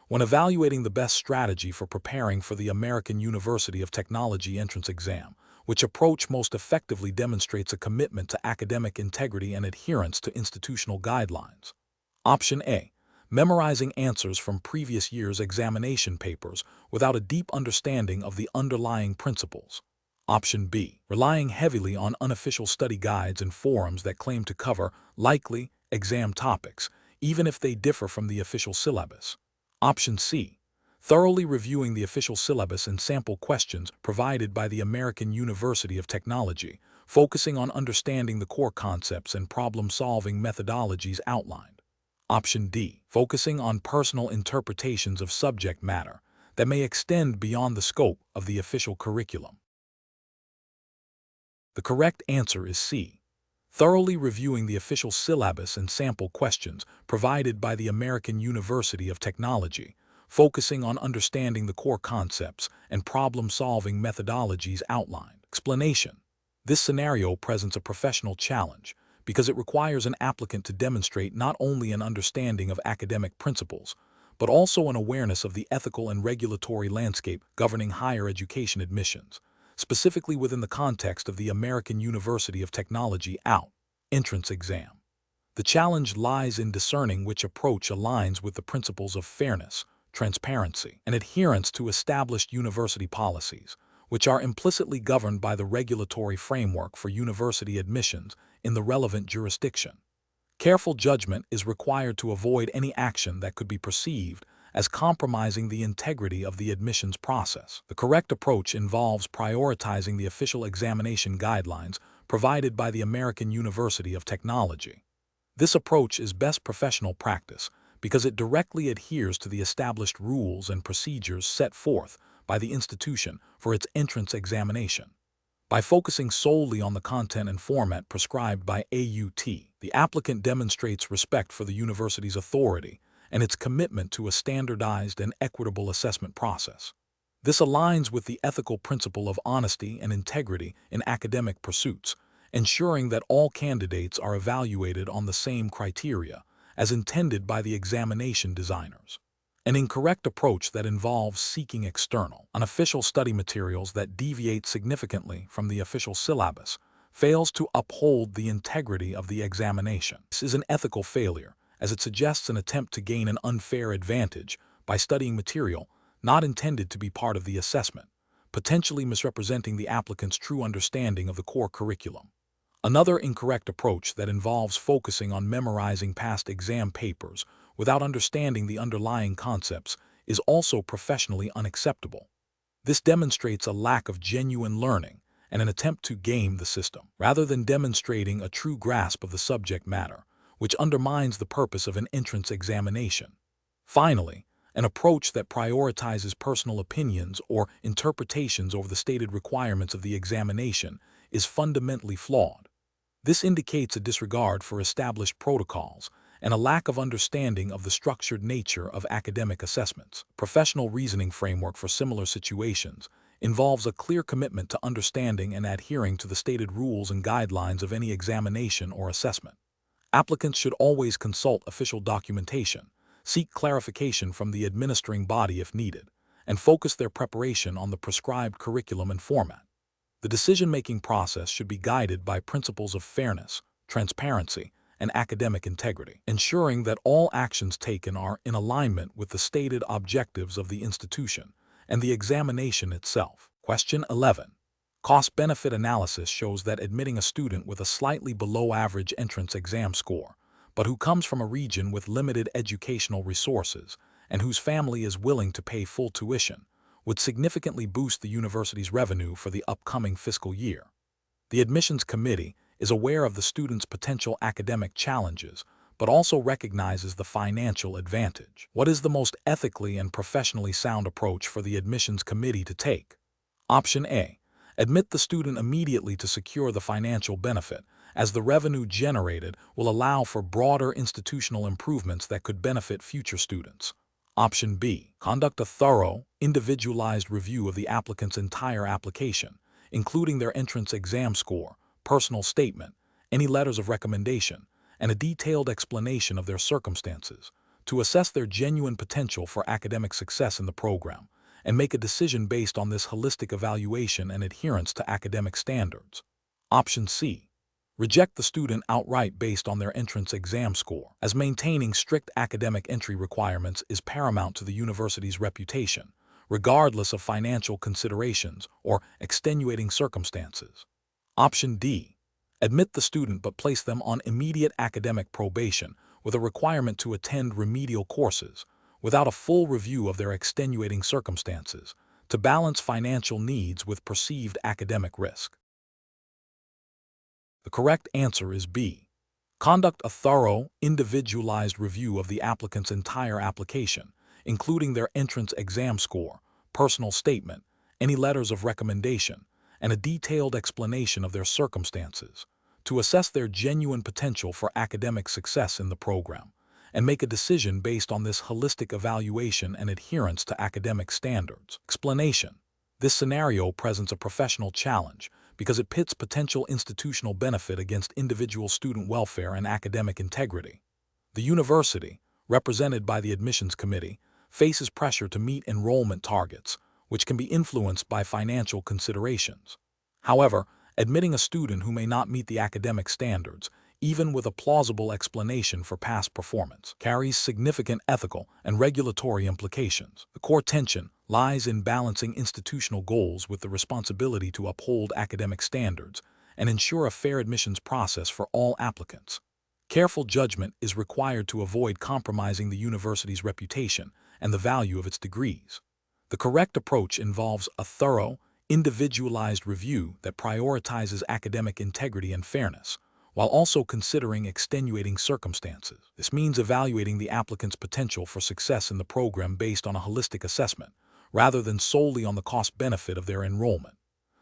When evaluating the best strategy for preparing for the American University of Technology entrance exam, which approach most effectively demonstrates a commitment to academic integrity and adherence to institutional guidelines? Option A. Memorizing answers from previous year's examination papers without a deep understanding of the underlying principles. Option B. Relying heavily on unofficial study guides and forums that claim to cover likely exam topics, even if they differ from the official syllabus. Option C. Thoroughly reviewing the official syllabus and sample questions provided by the American University of Technology, focusing on understanding the core concepts and problem-solving methodologies outlined. Option D. Focusing on personal interpretations of subject matter that may extend beyond the scope of the official curriculum. The correct answer is C. Thoroughly reviewing the official syllabus and sample questions provided by the American University of Technology, focusing on understanding the core concepts and problem-solving methodologies outlined. Explanation. This scenario presents a professional challenge because it requires an applicant to demonstrate not only an understanding of academic principles, but also an awareness of the ethical and regulatory landscape governing higher education admissions, specifically within the context of the American University of Technology entrance exam. The challenge lies in discerning which approach aligns with the principles of fairness, transparency, and adherence to established university policies, which are implicitly governed by the regulatory framework for university admissions in the relevant jurisdiction. Careful judgment is required to avoid any action that could be perceived as compromising the integrity of the admissions process. The correct approach involves prioritizing the official examination guidelines provided by the American University of Technology. This approach is best professional practice because it directly adheres to the established rules and procedures set forth by the institution for its entrance examination. By focusing solely on the content and format prescribed by AUT, the applicant demonstrates respect for the university's authority and its commitment to a standardized and equitable assessment process. This aligns with the ethical principle of honesty and integrity in academic pursuits, ensuring that all candidates are evaluated on the same criteria as intended by the examination designers. An incorrect approach that involves seeking external, unofficial study materials that deviate significantly from the official syllabus fails to uphold the integrity of the examination. This is an ethical failure, as it suggests an attempt to gain an unfair advantage by studying material not intended to be part of the assessment, potentially misrepresenting the applicant's true understanding of the core curriculum. Another incorrect approach that involves focusing on memorizing past exam papers without understanding the underlying concepts is also professionally unacceptable. This demonstrates a lack of genuine learning and an attempt to game the system, rather than demonstrating a true grasp of the subject matter, which undermines the purpose of an entrance examination. Finally, an approach that prioritizes personal opinions or interpretations over the stated requirements of the examination is fundamentally flawed. This indicates a disregard for established protocols and a lack of understanding of the structured nature of academic assessments. Professional reasoning framework for similar situations involves a clear commitment to understanding and adhering to the stated rules and guidelines of any examination or assessment. Applicants should always consult official documentation, seek clarification from the administering body if needed, and focus their preparation on the prescribed curriculum and format. The decision-making process should be guided by principles of fairness, transparency, and academic integrity, ensuring that all actions taken are in alignment with the stated objectives of the institution and the examination itself. Question 11. Cost-benefit analysis shows that admitting a student with a slightly below-average entrance exam score, but who comes from a region with limited educational resources and whose family is willing to pay full tuition, would significantly boost the university's revenue for the upcoming fiscal year. The admissions committee is aware of the student's potential academic challenges, but also recognizes the financial advantage. What is the most ethically and professionally sound approach for the admissions committee to take? Option A. Admit the student immediately to secure the financial benefit, as the revenue generated will allow for broader institutional improvements that could benefit future students. Option B. Conduct a thorough, individualized review of the applicant's entire application, including their entrance exam score, personal statement, any letters of recommendation, and a detailed explanation of their circumstances, to assess their genuine potential for academic success in the program, and make a decision based on this holistic evaluation and adherence to academic standards. Option C. Reject the student outright based on their entrance exam score, as maintaining strict academic entry requirements is paramount to the university's reputation, regardless of financial considerations or extenuating circumstances. Option D. Admit the student but place them on immediate academic probation with a requirement to attend remedial courses, without a full review of their extenuating circumstances, to balance financial needs with perceived academic risk. The correct answer is B. Conduct a thorough, individualized review of the applicant's entire application, including their entrance exam score, personal statement, any letters of recommendation, and a detailed explanation of their circumstances, to assess their genuine potential for academic success in the program, and make a decision based on this holistic evaluation and adherence to academic standards. Explanation. This scenario presents a professional challenge because it pits potential institutional benefit against individual student welfare and academic integrity. The university, represented by the admissions committee, faces pressure to meet enrollment targets, which can be influenced by financial considerations. However, admitting a student who may not meet the academic standards, even with a plausible explanation for past performance, carries significant ethical and regulatory implications. The core tension lies in balancing institutional goals with the responsibility to uphold academic standards and ensure a fair admissions process for all applicants. Careful judgment is required to avoid compromising the university's reputation and the value of its degrees. The correct approach involves a thorough, individualized review that prioritizes academic integrity and fairness, while also considering extenuating circumstances. This means evaluating the applicant's potential for success in the program based on a holistic assessment, rather than solely on the cost-benefit of their enrollment.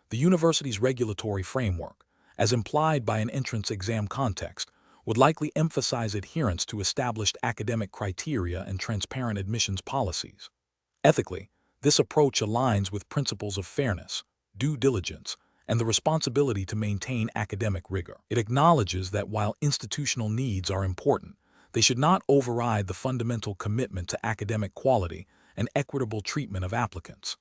The university's regulatory framework, as implied by an entrance exam context, would likely emphasize adherence to established academic criteria and transparent admissions policies. Ethically, this approach aligns with principles of fairness, due diligence, and the responsibility to maintain academic rigor. It acknowledges that while institutional needs are important, they should not override the fundamental commitment to academic quality and equitable treatment of applicants.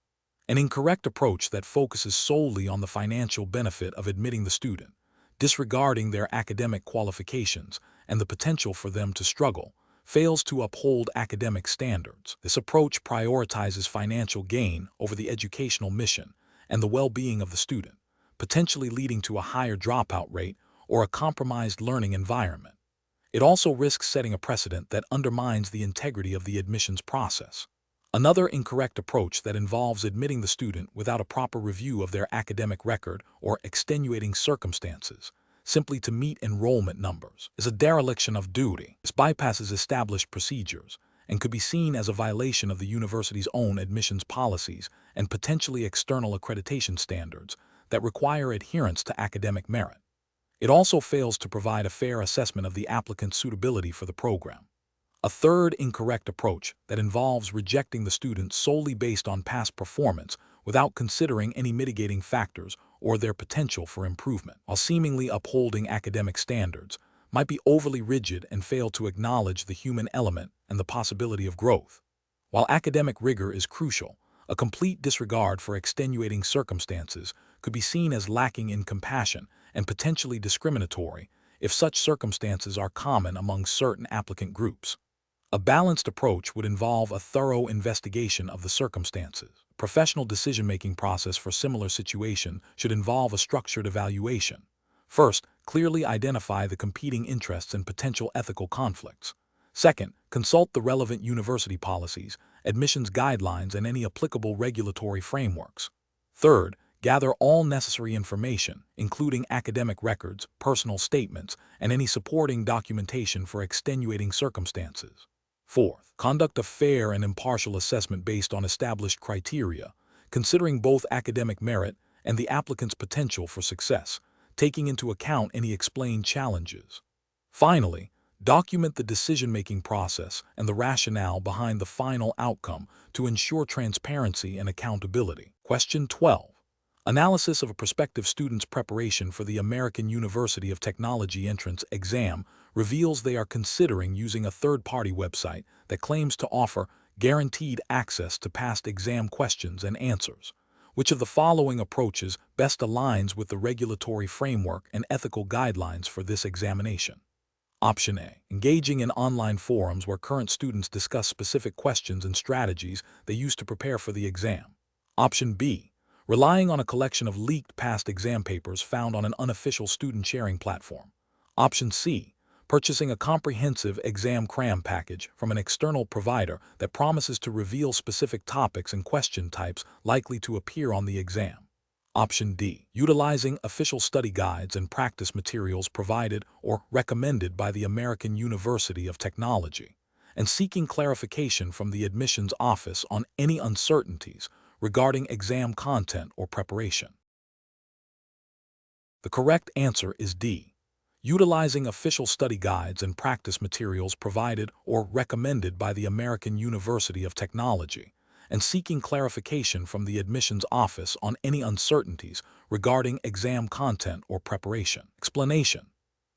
An incorrect approach that focuses solely on the financial benefit of admitting the student, disregarding their academic qualifications and the potential for them to struggle, fails to uphold academic standards. This approach prioritizes financial gain over the educational mission and the well-being of the student, potentially leading to a higher dropout rate or a compromised learning environment. It also risks setting a precedent that undermines the integrity of the admissions process. Another incorrect approach that involves admitting the student without a proper review of their academic record or extenuating circumstances, simply to meet enrollment numbers, is a dereliction of duty. This bypasses established procedures and could be seen as a violation of the university's own admissions policies and potentially external accreditation standards that require adherence to academic merit. It also fails to provide a fair assessment of the applicant's suitability for the program. A third incorrect approach that involves rejecting the student solely based on past performance without considering any mitigating factors or their potential for improvement, while seemingly upholding academic standards, might be overly rigid and fail to acknowledge the human element and the possibility of growth. While academic rigor is crucial, a complete disregard for extenuating circumstances could be seen as lacking in compassion and potentially discriminatory if such circumstances are common among certain applicant groups. A balanced approach would involve a thorough investigation of the circumstances. Professional decision-making process for similar situation should involve a structured evaluation. First, clearly identify the competing interests and potential ethical conflicts. Second, consult the relevant university policies, admissions guidelines, and any applicable regulatory frameworks. Third, gather all necessary information, including academic records, personal statements, and any supporting documentation for extenuating circumstances. Fourth, conduct a fair and impartial assessment based on established criteria, considering both academic merit and the applicant's potential for success, taking into account any explained challenges. Finally, document the decision-making process and the rationale behind the final outcome to ensure transparency and accountability. Question 12. Analysis of a prospective student's preparation for the American University of Technology entrance exam reveals they are considering using a third-party website that claims to offer guaranteed access to past exam questions and answers. Which of the following approaches best aligns with the regulatory framework and ethical guidelines for this examination? Option A. Engaging in online forums where current students discuss specific questions and strategies they use to prepare for the exam. Option B. Relying on a collection of leaked past exam papers found on an unofficial student sharing platform. Option C. Purchasing a comprehensive exam cram package from an external provider that promises to reveal specific topics and question types likely to appear on the exam. Option D. Utilizing official study guides and practice materials provided or recommended by the American University of Technology, and seeking clarification from the admissions office on any uncertainties regarding exam content or preparation. The correct answer is D. Utilizing official study guides and practice materials provided or recommended by the American University of Technology, and seeking clarification from the admissions office on any uncertainties regarding exam content or preparation. Explanation.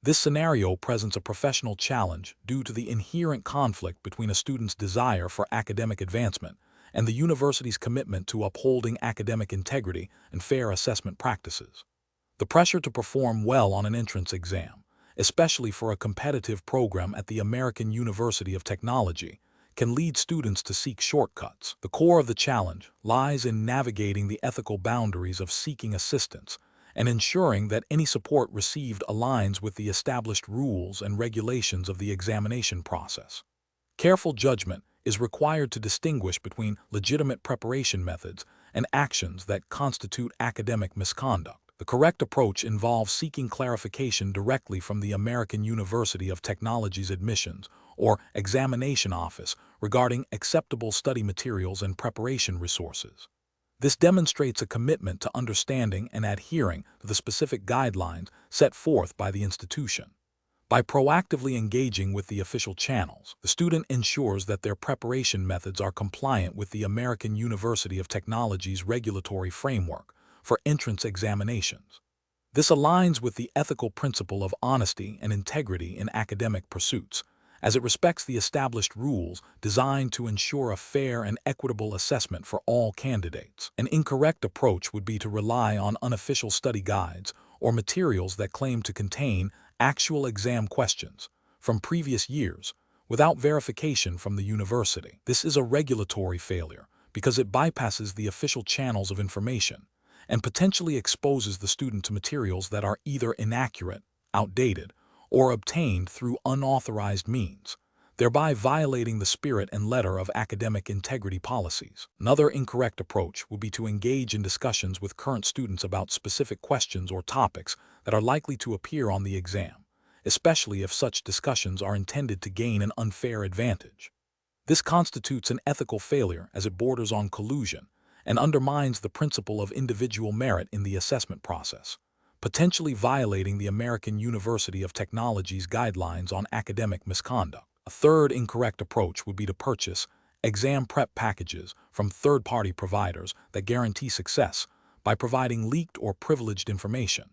This scenario presents a professional challenge due to the inherent conflict between a student's desire for academic advancement and the university's commitment to upholding academic integrity and fair assessment practices. The pressure to perform well on an entrance exam, especially for a competitive program at the American University of Technology, can lead students to seek shortcuts. The core of the challenge lies in navigating the ethical boundaries of seeking assistance and ensuring that any support received aligns with the established rules and regulations of the examination process. Careful judgment is required to distinguish between legitimate preparation methods and actions that constitute academic misconduct. The correct approach involves seeking clarification directly from the American University of Technology's admissions or examination office regarding acceptable study materials and preparation resources. This demonstrates a commitment to understanding and adhering to the specific guidelines set forth by the institution. By proactively engaging with the official channels, the student ensures that their preparation methods are compliant with the American University of Technology's regulatory framework for entrance examinations. This aligns with the ethical principle of honesty and integrity in academic pursuits, as it respects the established rules designed to ensure a fair and equitable assessment for all candidates. An incorrect approach would be to rely on unofficial study guides or materials that claim to contain actual exam questions from previous years without verification from the university. This is a regulatory failure because it bypasses the official channels of information and potentially exposes the student to materials that are either inaccurate, outdated, or obtained through unauthorized means, thereby violating the spirit and letter of academic integrity policies. Another incorrect approach would be to engage in discussions with current students about specific questions or topics that are likely to appear on the exam, especially if such discussions are intended to gain an unfair advantage. This constitutes an ethical failure as it borders on collusion and undermines the principle of individual merit in the assessment process, potentially violating the American University of Technology's guidelines on academic misconduct. A third incorrect approach would be to purchase exam prep packages from third-party providers that guarantee success by providing leaked or privileged information.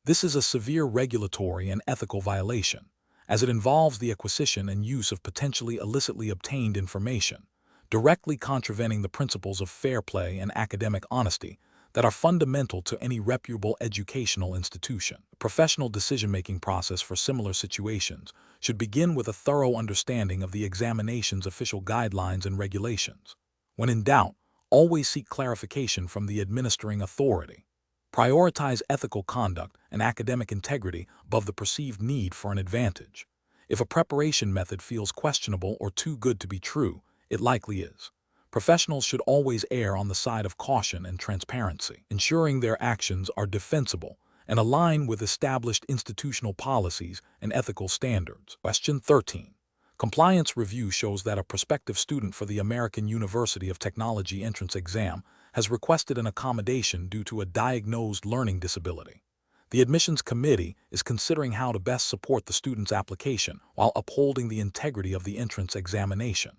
This is a severe regulatory and ethical violation, as it involves the acquisition and use of potentially illicitly obtained information, directly contravening the principles of fair play and academic honesty that are fundamental to any reputable educational institution. The professional decision-making process for similar situations should begin with a thorough understanding of the examination's official guidelines and regulations. When in doubt, always seek clarification from the administering authority. Prioritize ethical conduct and academic integrity above the perceived need for an advantage. If a preparation method feels questionable or too good to be true, it likely is. Professionals should always err on the side of caution and transparency, ensuring their actions are defensible and align with established institutional policies and ethical standards. Question 13. Compliance review shows that a prospective student for the American University of Technology entrance exam has requested an accommodation due to a diagnosed learning disability. The admissions committee is considering how to best support the student's application while upholding the integrity of the entrance examination.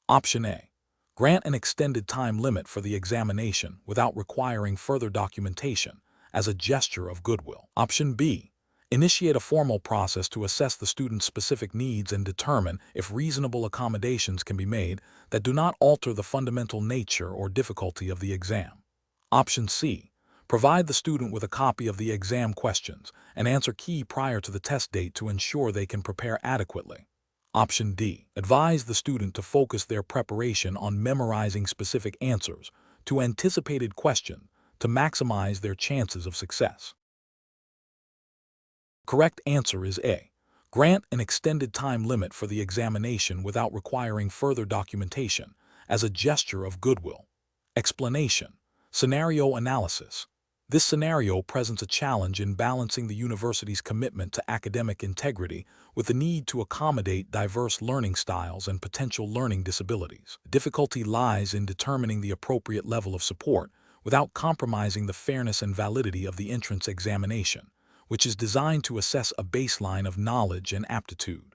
Option A. Grant an extended time limit for the examination without requiring further documentation as a gesture of goodwill. Option B. Initiate a formal process to assess the student's specific needs and determine if reasonable accommodations can be made that do not alter the fundamental nature or difficulty of the exam. Option C. Provide the student with a copy of the exam questions and answer key prior to the test date to ensure they can prepare adequately. Option D. Advise the student to focus their preparation on memorizing specific answers to anticipated questions to maximize their chances of success. Correct answer is A. Grant an extended time limit for the examination without requiring further documentation as a gesture of goodwill. Explanation. Scenario analysis. This scenario presents a challenge in balancing the university's commitment to academic integrity with the need to accommodate diverse learning styles and potential learning disabilities. The difficulty lies in determining the appropriate level of support without compromising the fairness and validity of the entrance examination, which is designed to assess a baseline of knowledge and aptitude.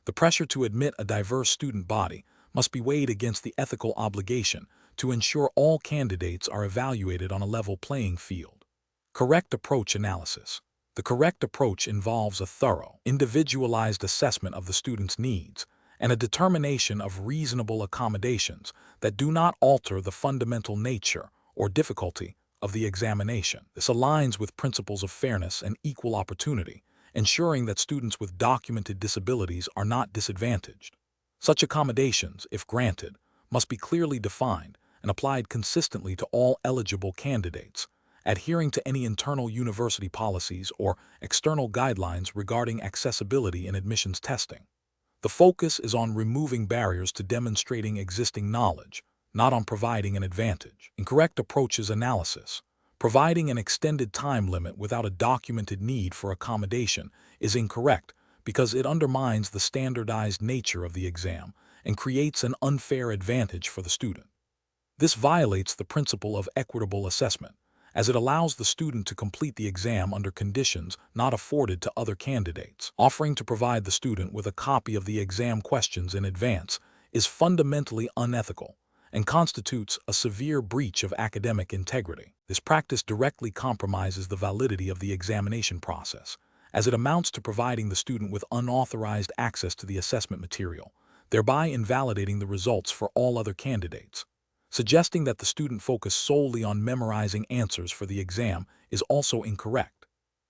The pressure to admit a diverse student body must be weighed against the ethical obligation to ensure all candidates are evaluated on a level playing field. Correct approach analysis. The correct approach involves a thorough, individualized assessment of the student's needs and a determination of reasonable accommodations that do not alter the fundamental nature or difficulty of the examination. This aligns with principles of fairness and equal opportunity, ensuring that students with documented disabilities are not disadvantaged. Such accommodations, if granted, must be clearly defined and applied consistently to all eligible candidates, adhering to any internal university policies or external guidelines regarding accessibility in admissions testing. The focus is on removing barriers to demonstrating existing knowledge, not on providing an advantage. Incorrect approaches analysis. Providing an extended time limit without a documented need for accommodation is incorrect because it undermines the standardized nature of the exam and creates an unfair advantage for the student. This violates the principle of equitable assessment, as it allows the student to complete the exam under conditions not afforded to other candidates. Offering to provide the student with a copy of the exam questions in advance is fundamentally unethical and constitutes a severe breach of academic integrity. This practice directly compromises the validity of the examination process, as it amounts to providing the student with unauthorized access to the assessment material, thereby invalidating the results for all other candidates. Suggesting that the student focus solely on memorizing answers for the exam is also incorrect.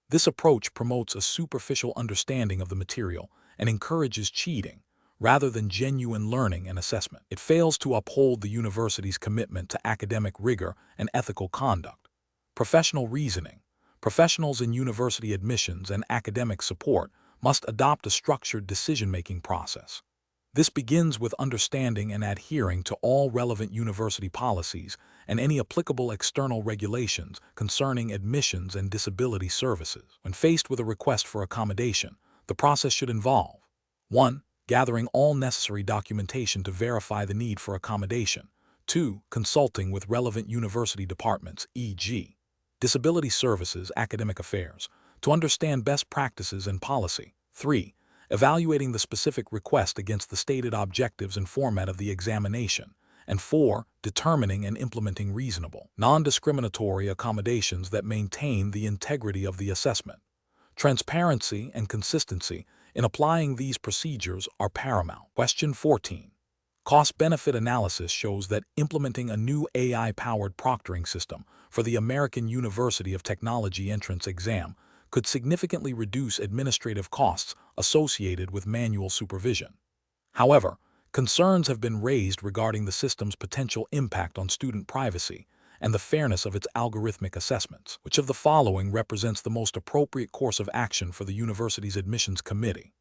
This approach promotes a superficial understanding of the material and encourages cheating, rather than genuine learning and assessment. It fails to uphold the university's commitment to academic rigor and ethical conduct. Professional reasoning. Professionals in university admissions and academic support must adopt a structured decision-making process. This begins with understanding and adhering to all relevant university policies and any applicable external regulations concerning admissions and disability services. When faced with a request for accommodation, the process should involve 1. Gathering all necessary documentation to verify the need for accommodation. 2. Consulting with relevant university departments, e.g., Disability Services, Academic Affairs, to understand best practices and policy. 3. evaluating the specific request against the stated objectives and format of the examination. And 4, determining and implementing reasonable, non-discriminatory accommodations that maintain the integrity of the assessment. Transparency and consistency in applying these procedures are paramount. Question 14. Cost-benefit analysis shows that implementing a new AI-powered proctoring system for the American University of Technology entrance exam could significantly reduce administrative costs associated with manual supervision. However, concerns have been raised regarding the system's potential impact on student privacy and the fairness of its algorithmic assessments. Which of the following represents the most appropriate course of action for the university's admissions committee?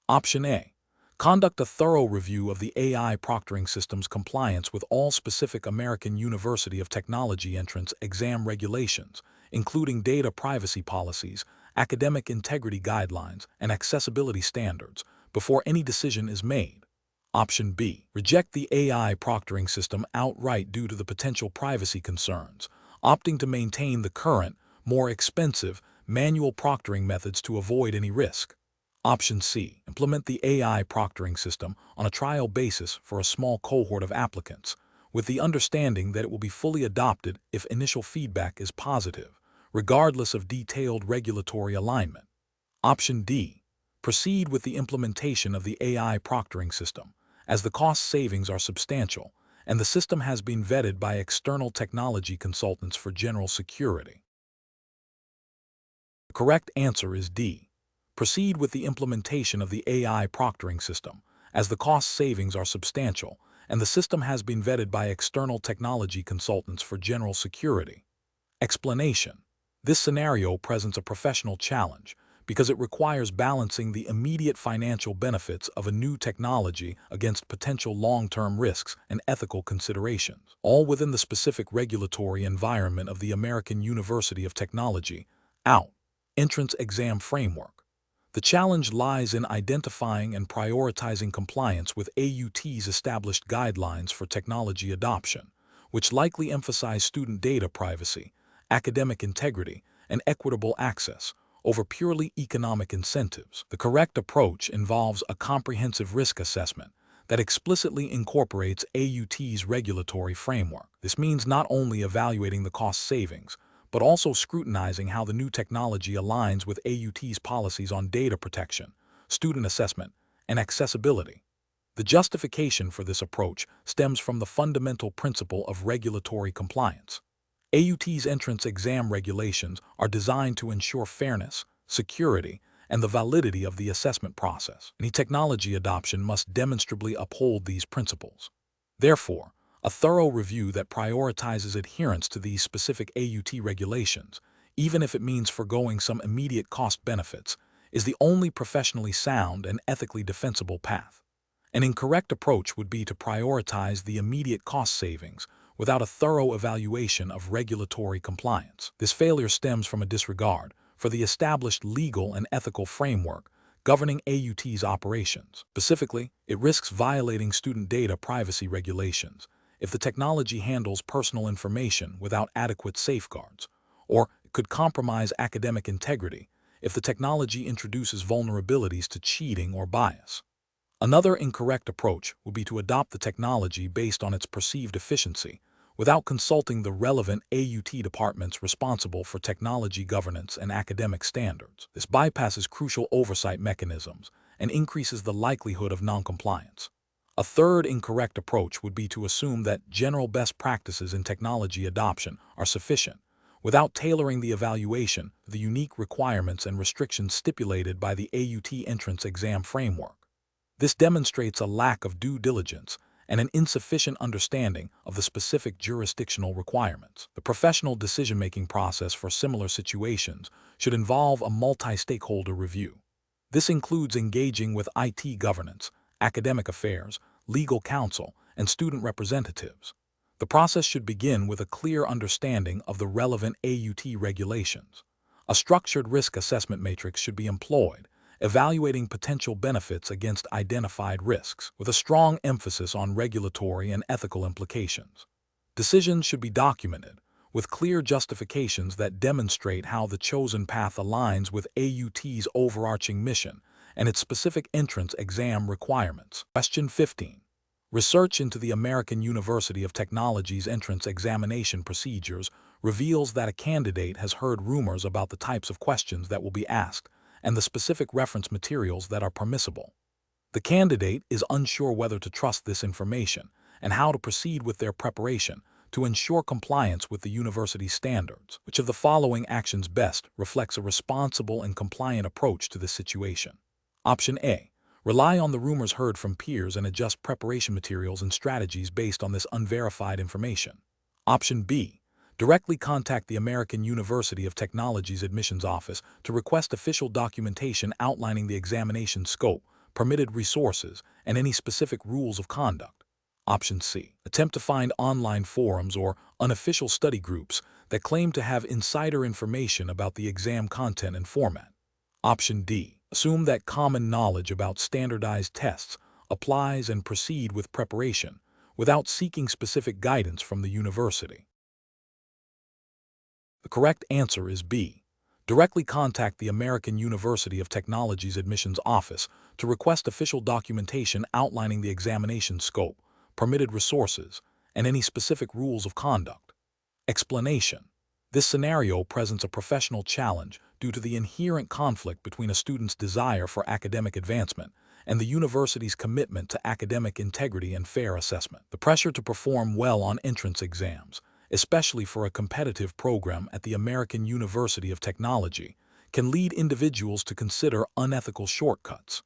Option A. Conduct a thorough review of the AI proctoring system's compliance with all specific American University of Technology entrance exam regulations, including data privacy policies, academic integrity guidelines, and accessibility standards, before any decision is made. Option B. Reject the AI proctoring system outright due to the potential privacy concerns, opting to maintain the current, more expensive, manual proctoring methods to avoid any risk. Option C. Implement the AI proctoring system on a trial basis for a small cohort of applicants, with the understanding that it will be fully adopted if initial feedback is positive, regardless of detailed regulatory alignment. Option D. Proceed with the implementation of the AI proctoring system, as the cost savings are substantial, and the system has been vetted by external technology consultants for general security. The correct answer is D. Proceed with the implementation of the AI proctoring system, as the cost savings are substantial, and the system has been vetted by external technology consultants for general security. Explanation. This scenario presents a professional challenge because it requires balancing the immediate financial benefits of a new technology against potential long-term risks and ethical considerations, all within the specific regulatory environment of the American University of Technology, (AUT) entrance exam framework. The challenge lies in identifying and prioritizing compliance with AUT's established guidelines for technology adoption, which likely emphasize student data privacy, academic integrity, and equitable access over purely economic incentives. The correct approach involves a comprehensive risk assessment that explicitly incorporates AUT's regulatory framework. This means not only evaluating the cost savings, but also scrutinizing how the new technology aligns with AUT's policies on data protection, student assessment, and accessibility. The justification for this approach stems from the fundamental principle of regulatory compliance. AUT's entrance exam regulations are designed to ensure fairness, security, and the validity of the assessment process. Any technology adoption must demonstrably uphold these principles. Therefore, a thorough review that prioritizes adherence to these specific AUT regulations, even if it means forgoing some immediate cost benefits, is the only professionally sound and ethically defensible path. An incorrect approach would be to prioritize the immediate cost savings without a thorough evaluation of regulatory compliance. This failure stems from a disregard for the established legal and ethical framework governing AUT's operations. Specifically, it risks violating student data privacy regulations if the technology handles personal information without adequate safeguards, or it could compromise academic integrity if the technology introduces vulnerabilities to cheating or bias. Another incorrect approach would be to adopt the technology based on its perceived efficiency without consulting the relevant AUT departments responsible for technology governance and academic standards. This bypasses crucial oversight mechanisms and increases the likelihood of noncompliance. A third incorrect approach would be to assume that general best practices in technology adoption are sufficient, without tailoring the evaluation to the unique requirements and restrictions stipulated by the AUT entrance exam framework. This demonstrates a lack of due diligence and an insufficient understanding of the specific jurisdictional requirements. The professional decision-making process for similar situations should involve a multi-stakeholder review. This includes engaging with IT governance, academic affairs, legal counsel, and student representatives. The process should begin with a clear understanding of the relevant AUT regulations. A structured risk assessment matrix should be employed, evaluating potential benefits against identified risks, with a strong emphasis on regulatory and ethical implications. Decisions should be documented, with clear justifications that demonstrate how the chosen path aligns with AUT's overarching mission and its specific entrance exam requirements. Question 15. Research into the American University of Technology's entrance examination procedures reveals that a candidate has heard rumors about the types of questions that will be asked and the specific reference materials that are permissible. The candidate is unsure whether to trust this information and how to proceed with their preparation to ensure compliance with the university's standards. Which of the following actions best reflects a responsible and compliant approach to this situation? Option A. Rely on the rumors heard from peers and adjust preparation materials and strategies based on this unverified information. Option B. Directly contact the American University of Technology's admissions office to request official documentation outlining the examination scope, permitted resources, and any specific rules of conduct. Option C. Attempt to find online forums or unofficial study groups that claim to have insider information about the exam content and format. Option D. Assume that common knowledge about standardized tests applies and proceed with preparation without seeking specific guidance from the university. The correct answer is B. Directly contact the American University of Technology's admissions office to request official documentation outlining the examination scope, permitted resources, and any specific rules of conduct. Explanation. This scenario presents a professional challenge due to the inherent conflict between a student's desire for academic advancement and the university's commitment to academic integrity and fair assessment. The pressure to perform well on entrance exams, especially for a competitive program at the American University of Technology, can lead individuals to consider unethical shortcuts.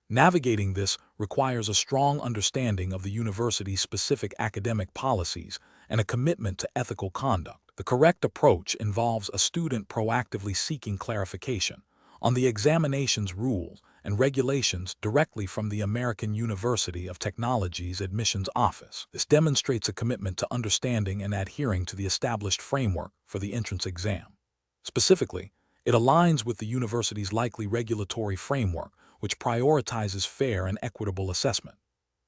Navigating this requires a strong understanding of the university's specific academic policies and a commitment to ethical conduct. The correct approach involves a student proactively seeking clarification on the examination's rules and regulations directly from the American University of Technology's admissions office. This demonstrates a commitment to understanding and adhering to the established framework for the entrance exam. Specifically, it aligns with the university's likely regulatory framework, which prioritizes fair and equitable assessment.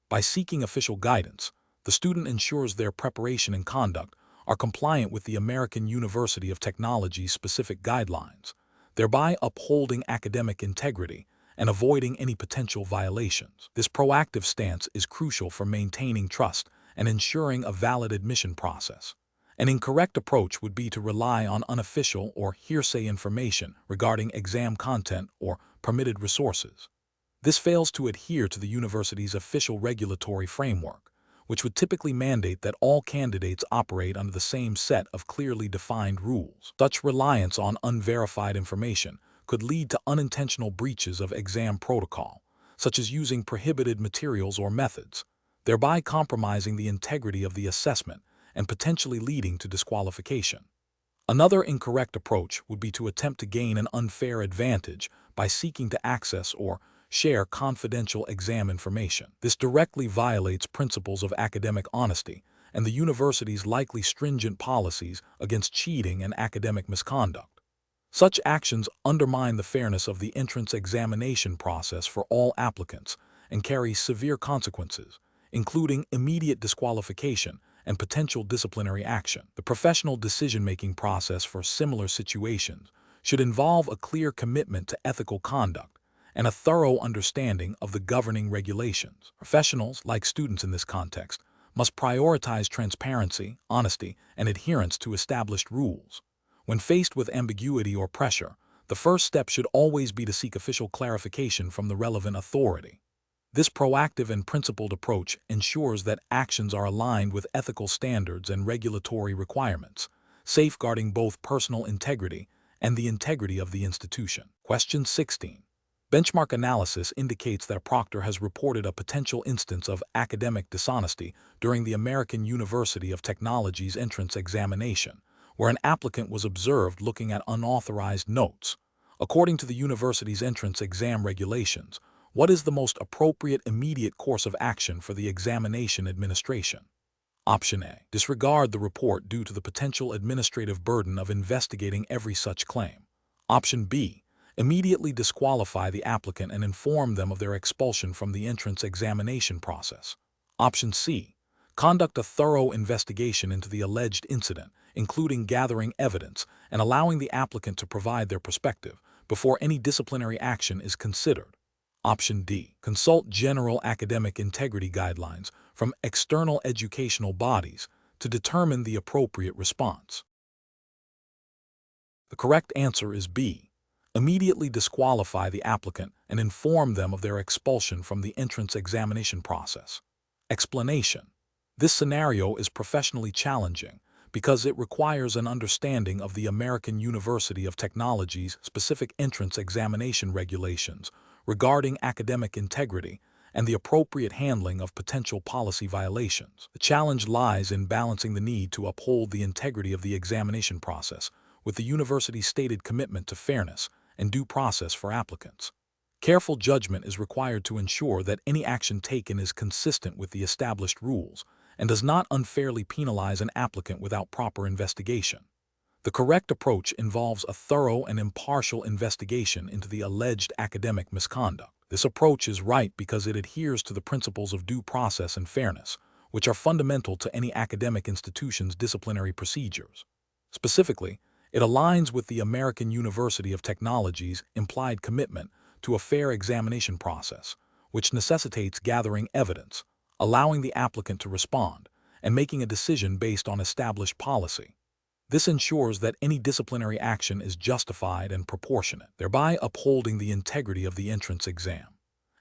By seeking official guidance, the student ensures their preparation and conduct are compliant with the American University of Technology's specific guidelines, thereby upholding academic integrity and avoiding any potential violations. This proactive stance is crucial for maintaining trust and ensuring a valid admission process. An incorrect approach would be to rely on unofficial or hearsay information regarding exam content or permitted resources. This fails to adhere to the university's official regulatory framework, which would typically mandate that all candidates operate under the same set of clearly defined rules. Such reliance on unverified information could lead to unintentional breaches of exam protocol, such as using prohibited materials or methods, thereby compromising the integrity of the assessment and potentially leading to disqualification. Another incorrect approach would be to attempt to gain an unfair advantage by seeking to access or share confidential exam information. This directly violates principles of academic honesty and the university's likely stringent policies against cheating and academic misconduct. Such actions undermine the fairness of the entrance examination process for all applicants and carry severe consequences, including immediate disqualification and potential disciplinary action. The professional decision-making process for similar situations should involve a clear commitment to ethical conduct and a thorough understanding of the governing regulations. Professionals, like students in this context, must prioritize transparency, honesty, and adherence to established rules. When faced with ambiguity or pressure, the first step should always be to seek official clarification from the relevant authority. This proactive and principled approach ensures that actions are aligned with ethical standards and regulatory requirements, safeguarding both personal integrity and the integrity of the institution. Question 16. Benchmark analysis indicates that a proctor has reported a potential instance of academic dishonesty during the American University of Technology's entrance examination, where an applicant was observed looking at unauthorized notes. According to the university's entrance exam regulations, what is the most appropriate immediate course of action for the examination administration? Option A. Disregard the report due to the potential administrative burden of investigating every such claim. Option B. Immediately disqualify the applicant and inform them of their expulsion from the entrance examination process. Option C. Conduct a thorough investigation into the alleged incident, including gathering evidence and allowing the applicant to provide their perspective before any disciplinary action is considered. Option D. Consult general academic integrity guidelines from external educational bodies to determine the appropriate response. The correct answer is B. Immediately disqualify the applicant and inform them of their expulsion from the entrance examination process. Explanation. This scenario is professionally challenging because it requires an understanding of the American University of Technology's specific entrance examination regulations regarding academic integrity and the appropriate handling of potential policy violations. The challenge lies in balancing the need to uphold the integrity of the examination process with the university's stated commitment to fairness and due process for applicants. Careful judgment is required to ensure that any action taken is consistent with the established rules and does not unfairly penalize an applicant without proper investigation. The correct approach involves a thorough and impartial investigation into the alleged academic misconduct. This approach is right because it adheres to the principles of due process and fairness, which are fundamental to any academic institution's disciplinary procedures. Specifically, it aligns with the American University of Technology's implied commitment to a fair examination process, which necessitates gathering evidence, allowing the applicant to respond, and making a decision based on established policy. This ensures that any disciplinary action is justified and proportionate, thereby upholding the integrity of the entrance exam.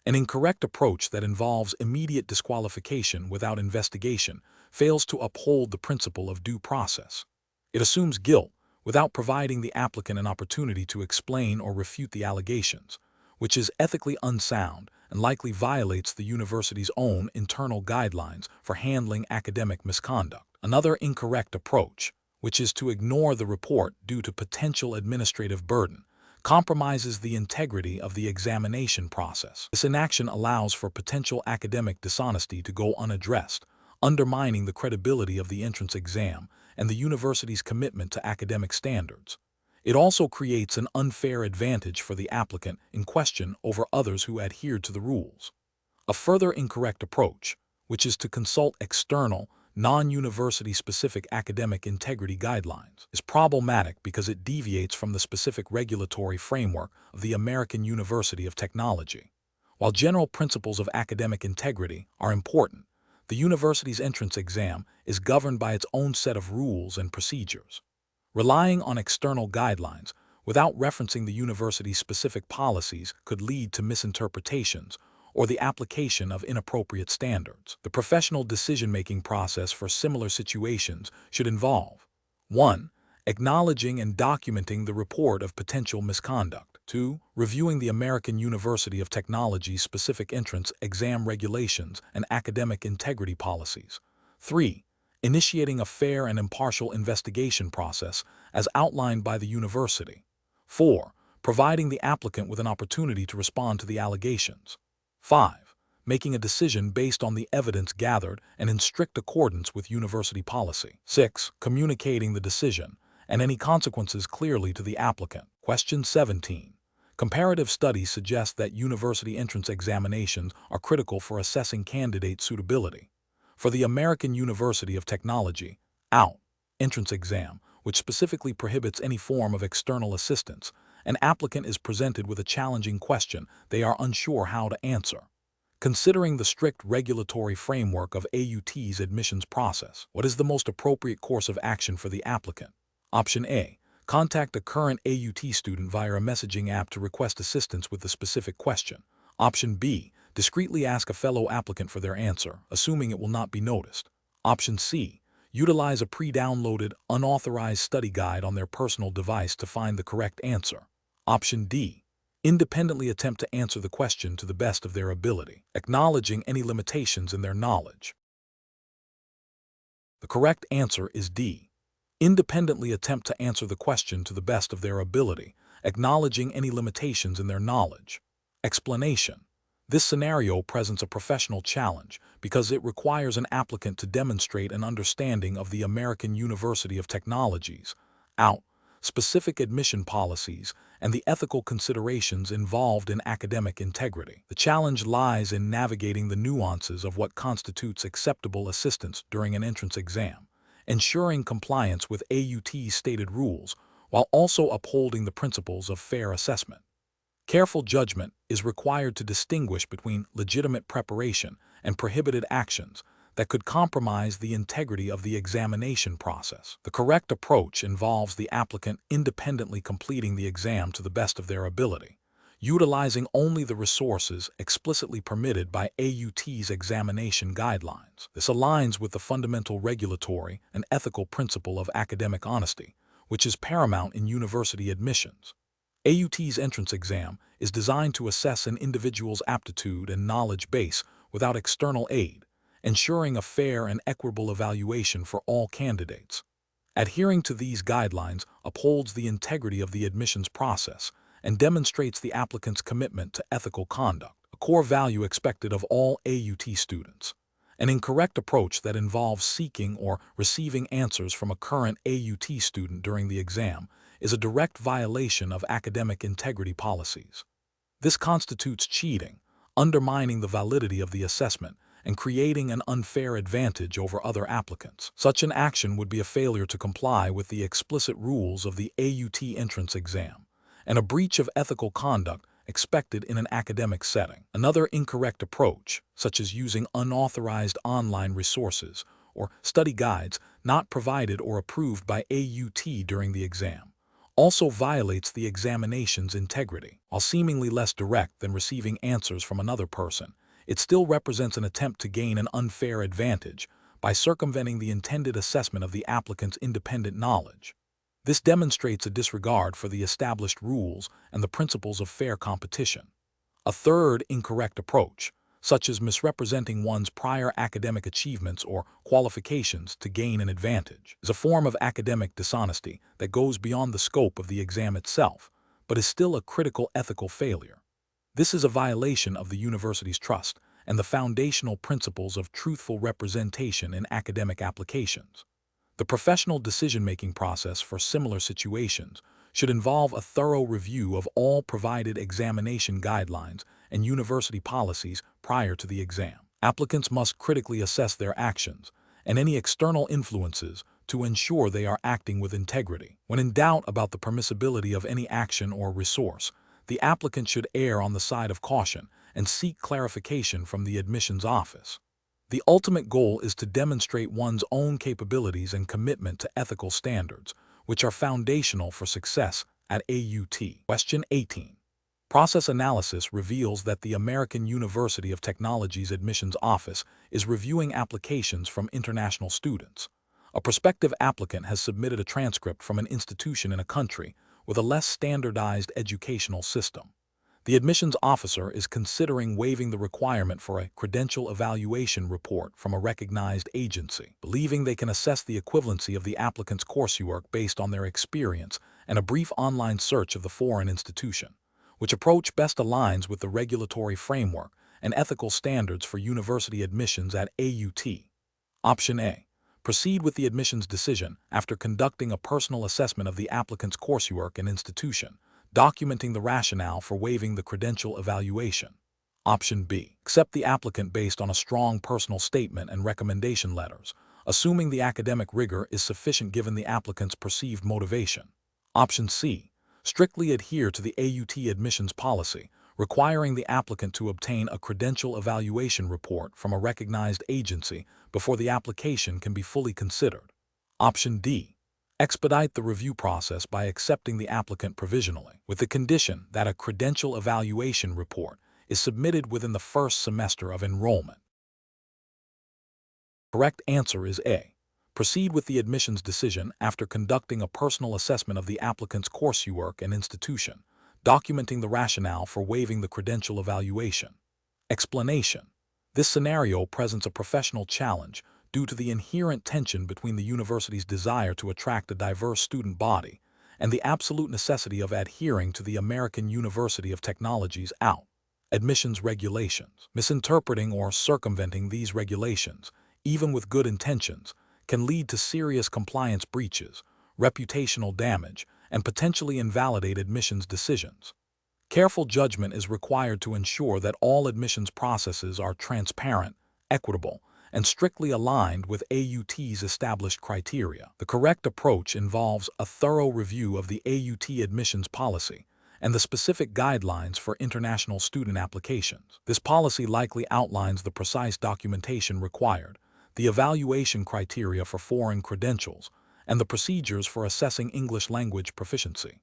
An incorrect approach that involves immediate disqualification without investigation fails to uphold the principle of due process. It assumes guilt without providing the applicant an opportunity to explain or refute the allegations, which is ethically unsound and likely violates the university's own internal guidelines for handling academic misconduct. Another incorrect approach, which is to ignore the report due to potential administrative burden, compromises the integrity of the examination process. This inaction allows for potential academic dishonesty to go unaddressed, undermining the credibility of the entrance exam and the university's commitment to academic standards. It also creates an unfair advantage for the applicant in question over others who adhered to the rules. A further incorrect approach, which is to consult external, non-university specific academic integrity guidelines, is problematic because it deviates from the specific regulatory framework of the American University of Technology. While general principles of academic integrity are important, the university's entrance exam is governed by its own set of rules and procedures. Relying on external guidelines without referencing the university's specific policies could lead to misinterpretations or the application of inappropriate standards. The professional decision-making process for similar situations should involve 1. Acknowledging and documenting the report of potential misconduct. 2. Reviewing the American University of Technology's specific entrance exam regulations and academic integrity policies. 3. Initiating a fair and impartial investigation process as outlined by the university. 4. Providing the applicant with an opportunity to respond to the allegations. 5. Making a decision based on the evidence gathered and in strict accordance with university policy. 6. Communicating the decision and any consequences clearly to the applicant. Question 17. Comparative studies suggest that university entrance examinations are critical for assessing candidate suitability. For the American University of Technology, (AUT) entrance exam, which specifically prohibits any form of external assistance, an applicant is presented with a challenging question they are unsure how to answer. Considering the strict regulatory framework of AUT's admissions process, what is the most appropriate course of action for the applicant? Option A. Contact a current AUT student via a messaging app to request assistance with the specific question. Option B. Discreetly ask a fellow applicant for their answer, assuming it will not be noticed. Option C. Utilize a pre-downloaded, unauthorized study guide on their personal device to find the correct answer. Option D. Independently attempt to answer the question to the best of their ability, acknowledging any limitations in their knowledge. The correct answer is D. Independently attempt to answer the question to the best of their ability, acknowledging any limitations in their knowledge. Explanation. This scenario presents a professional challenge because it requires an applicant to demonstrate an understanding of the American University of Technology's (AUT) specific admission policies and the ethical considerations involved in academic integrity. The challenge lies in navigating the nuances of what constitutes acceptable assistance during an entrance exam, ensuring compliance with AUT's stated rules while also upholding the principles of fair assessment. Careful judgment is required to distinguish between legitimate preparation and prohibited actions that could compromise the integrity of the examination process. The correct approach involves the applicant independently completing the exam to the best of their ability, utilizing only the resources explicitly permitted by AUT's examination guidelines. This aligns with the fundamental regulatory and ethical principle of academic honesty, which is paramount in university admissions. AUT's entrance exam is designed to assess an individual's aptitude and knowledge base without external aid, ensuring a fair and equitable evaluation for all candidates. Adhering to these guidelines upholds the integrity of the admissions process and demonstrates the applicant's commitment to ethical conduct, a core value expected of all AUT students. An incorrect approach that involves seeking or receiving answers from a current AUT student during the exam is a direct violation of academic integrity policies. This constitutes cheating, undermining the validity of the assessment, and creating an unfair advantage over other applicants. Such an action would be a failure to comply with the explicit rules of the AUT entrance exam, and a breach of ethical conduct expected in an academic setting. Another incorrect approach, such as using unauthorized online resources or study guides not provided or approved by AUT during the exam, also violates the examination's integrity. While seemingly less direct than receiving answers from another person, it still represents an attempt to gain an unfair advantage by circumventing the intended assessment of the applicant's independent knowledge. This demonstrates a disregard for the established rules and the principles of fair competition. A third incorrect approach, such as misrepresenting one's prior academic achievements or qualifications to gain an advantage, is a form of academic dishonesty that goes beyond the scope of the exam itself, but is still a critical ethical failure. This is a violation of the university's trust and the foundational principles of truthful representation in academic applications. The professional decision-making process for similar situations should involve a thorough review of all provided examination guidelines and university policies prior to the exam. Applicants must critically assess their actions and any external influences to ensure they are acting with integrity. When in doubt about the permissibility of any action or resource, the applicant should err on the side of caution and seek clarification from the admissions office. The ultimate goal is to demonstrate one's own capabilities and commitment to ethical standards, which are foundational for success at AUT. Question 18. Process analysis reveals that the American University of Technology's admissions office is reviewing applications from international students. A prospective applicant has submitted a transcript from an institution in a country with a less standardized educational system. The admissions officer is considering waiving the requirement for a credential evaluation report from a recognized agency, believing they can assess the equivalency of the applicant's coursework based on their experience and a brief online search of the foreign institution, which approach best aligns with the regulatory framework and ethical standards for university admissions at AUT. Option A. Proceed with the admissions decision after conducting a personal assessment of the applicant's coursework and institution, documenting the rationale for waiving the credential evaluation. Option B. Accept the applicant based on a strong personal statement and recommendation letters, assuming the academic rigor is sufficient given the applicant's perceived motivation. Option C. Strictly adhere to the AUT admissions policy, requiring the applicant to obtain a credential evaluation report from a recognized agency before the application can be fully considered. Option D. Expedite the review process by accepting the applicant provisionally, with the condition that a credential evaluation report is submitted within the first semester of enrollment. Correct answer is A. Proceed with the admissions decision after conducting a personal assessment of the applicant's coursework and institution, documenting the rationale for waiving the credential evaluation. Explanation. This scenario presents a professional challenge due to the inherent tension between the university's desire to attract a diverse student body and the absolute necessity of adhering to the American University of Technology's (AUT) admissions regulations. Misinterpreting or circumventing these regulations, even with good intentions, can lead to serious compliance breaches, reputational damage, and potentially invalidate admissions decisions. Careful judgment is required to ensure that all admissions processes are transparent, equitable, and strictly aligned with AUT's established criteria. The correct approach involves a thorough review of the AUT admissions policy and the specific guidelines for international student applications. This policy likely outlines the precise documentation required, the evaluation criteria for foreign credentials, and the procedures for assessing English language proficiency.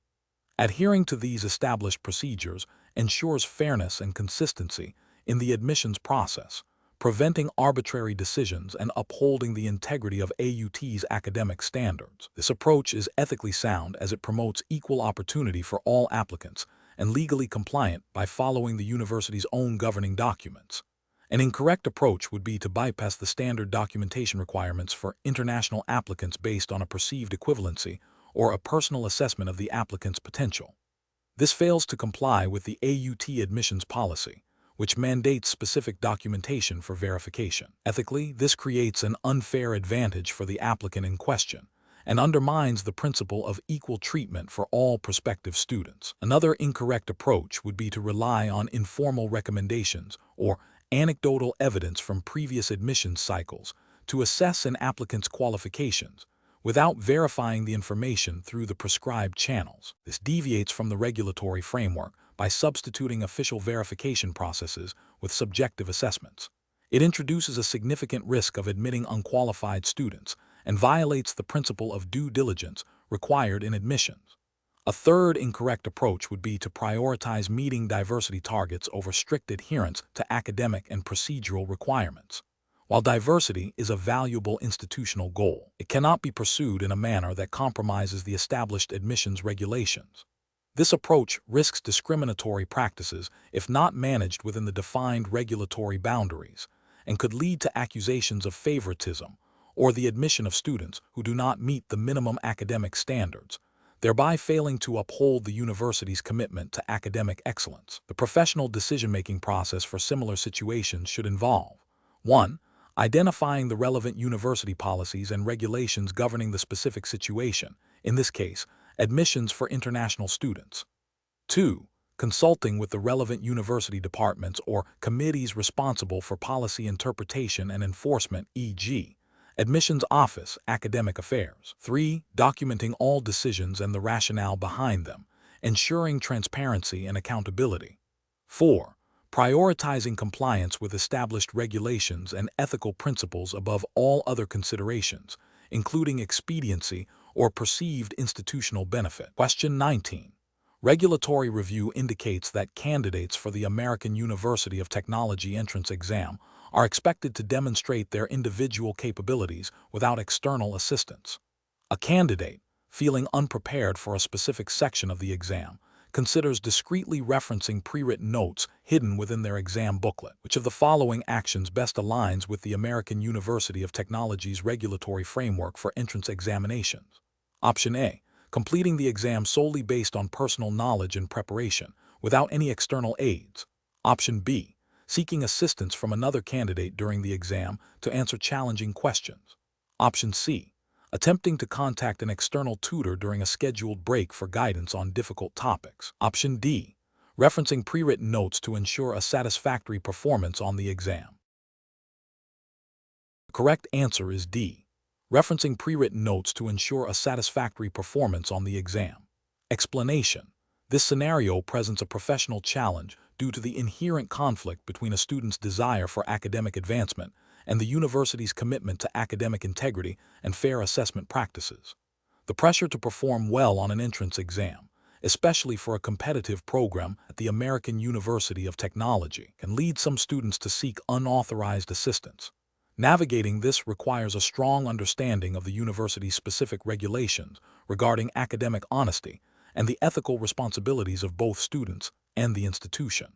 Adhering to these established procedures ensures fairness and consistency in the admissions process, preventing arbitrary decisions and upholding the integrity of AUT's academic standards. This approach is ethically sound as it promotes equal opportunity for all applicants and legally compliant by following the university's own governing documents. An incorrect approach would be to bypass the standard documentation requirements for international applicants based on a perceived equivalency or a personal assessment of the applicant's potential. This fails to comply with the AUT admissions policy, which mandates specific documentation for verification. Ethically, this creates an unfair advantage for the applicant in question and undermines the principle of equal treatment for all prospective students. Another incorrect approach would be to rely on informal recommendations or anecdotal evidence from previous admissions cycles to assess an applicant's qualifications, without verifying the information through the prescribed channels. This deviates from the regulatory framework by substituting official verification processes with subjective assessments. It introduces a significant risk of admitting unqualified students and violates the principle of due diligence required in admissions. A third incorrect approach would be to prioritize meeting diversity targets over strict adherence to academic and procedural requirements. While diversity is a valuable institutional goal, it cannot be pursued in a manner that compromises the established admissions regulations. This approach risks discriminatory practices if not managed within the defined regulatory boundaries, and could lead to accusations of favoritism or the admission of students who do not meet the minimum academic standards, thereby failing to uphold the university's commitment to academic excellence. The professional decision-making process for similar situations should involve 1. Identifying the relevant university policies and regulations governing the specific situation, in this case, admissions for international students. 2. Consulting with the relevant university departments or committees responsible for policy interpretation and enforcement, e.g., Admissions Office, Academic Affairs. 3. Documenting all decisions and the rationale behind them, ensuring transparency and accountability. 4. Prioritizing compliance with established regulations and ethical principles above all other considerations, including expediency or perceived institutional benefit. Question 19. Regulatory review indicates that candidates for the American University of Technology entrance exam are expected to demonstrate their individual capabilities without external assistance. A candidate, feeling unprepared for a specific section of the exam, considers discreetly referencing pre-written notes hidden within their exam booklet. Which of the following actions best aligns with the American University of Technology's regulatory framework for entrance examinations? Option A. Completing the exam solely based on personal knowledge and preparation, without any external aids. Option B. Seeking assistance from another candidate during the exam to answer challenging questions. Option C. Attempting to contact an external tutor during a scheduled break for guidance on difficult topics. Option D. Referencing pre-written notes to ensure a satisfactory performance on the exam. The correct answer is D. Referencing pre-written notes to ensure a satisfactory performance on the exam. Explanation. This scenario presents a professional challenge due to the inherent conflict between a student's desire for academic advancement and the university's commitment to academic integrity and fair assessment practices. The pressure to perform well on an entrance exam, especially for a competitive program at the American University of Technology, can lead some students to seek unauthorized assistance. Navigating this requires a strong understanding of the university's specific regulations regarding academic honesty and the ethical responsibilities of both students and the institution.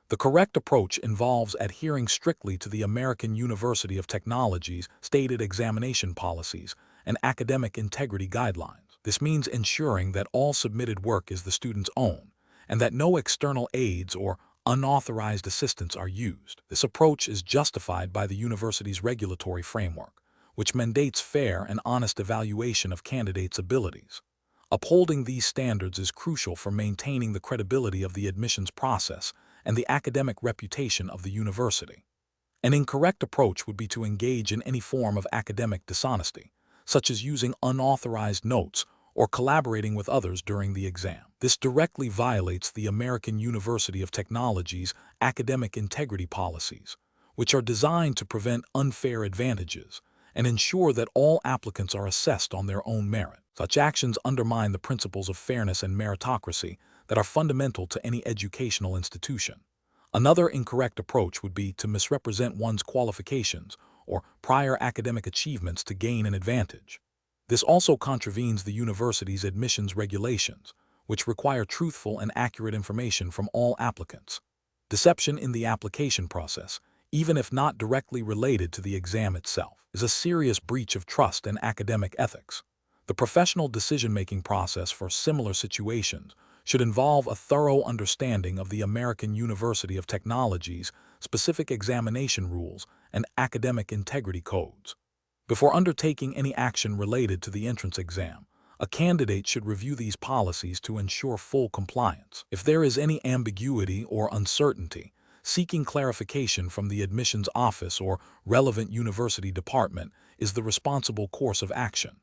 The correct approach involves adhering strictly to the American University of Technology's stated examination policies and academic integrity guidelines. This means ensuring that all submitted work is the student's own and that no external aids or unauthorized assistance are used. This approach is justified by the university's regulatory framework, which mandates fair and honest evaluation of candidates' abilities. Upholding these standards is crucial for maintaining the credibility of the admissions process and the academic reputation of the university. An incorrect approach would be to engage in any form of academic dishonesty, such as using unauthorized notes or collaborating with others during the exam. This directly violates the American University of Technology's academic integrity policies, which are designed to prevent unfair advantages and ensure that all applicants are assessed on their own merit. Such actions undermine the principles of fairness and meritocracy that are fundamental to any educational institution. Another incorrect approach would be to misrepresent one's qualifications or prior academic achievements to gain an advantage. This also contravenes the university's admissions regulations, which require truthful and accurate information from all applicants. Deception in the application process, even if not directly related to the exam itself, is a serious breach of trust and academic ethics. The professional decision-making process for similar situations should involve a thorough understanding of the American University of Technology's specific examination rules and academic integrity codes. Before undertaking any action related to the entrance exam, a candidate should review these policies to ensure full compliance. If there is any ambiguity or uncertainty, seeking clarification from the admissions office or relevant university department is the responsible course of action.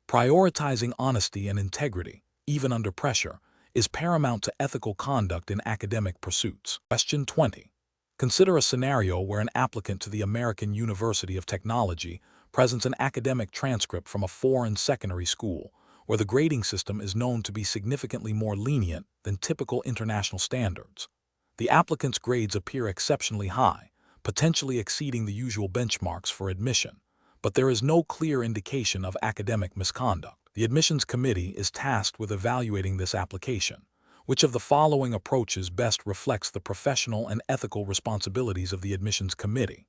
Prioritizing honesty and integrity, even under pressure, is paramount to ethical conduct in academic pursuits. Question 20. Consider a scenario where an applicant to the American University of Technology presents an academic transcript from a foreign secondary school, where the grading system is known to be significantly more lenient than typical international standards. The applicant's grades appear exceptionally high, potentially exceeding the usual benchmarks for admission, but there is no clear indication of academic misconduct. The admissions committee is tasked with evaluating this application. Which of the following approaches best reflects the professional and ethical responsibilities of the admissions committee?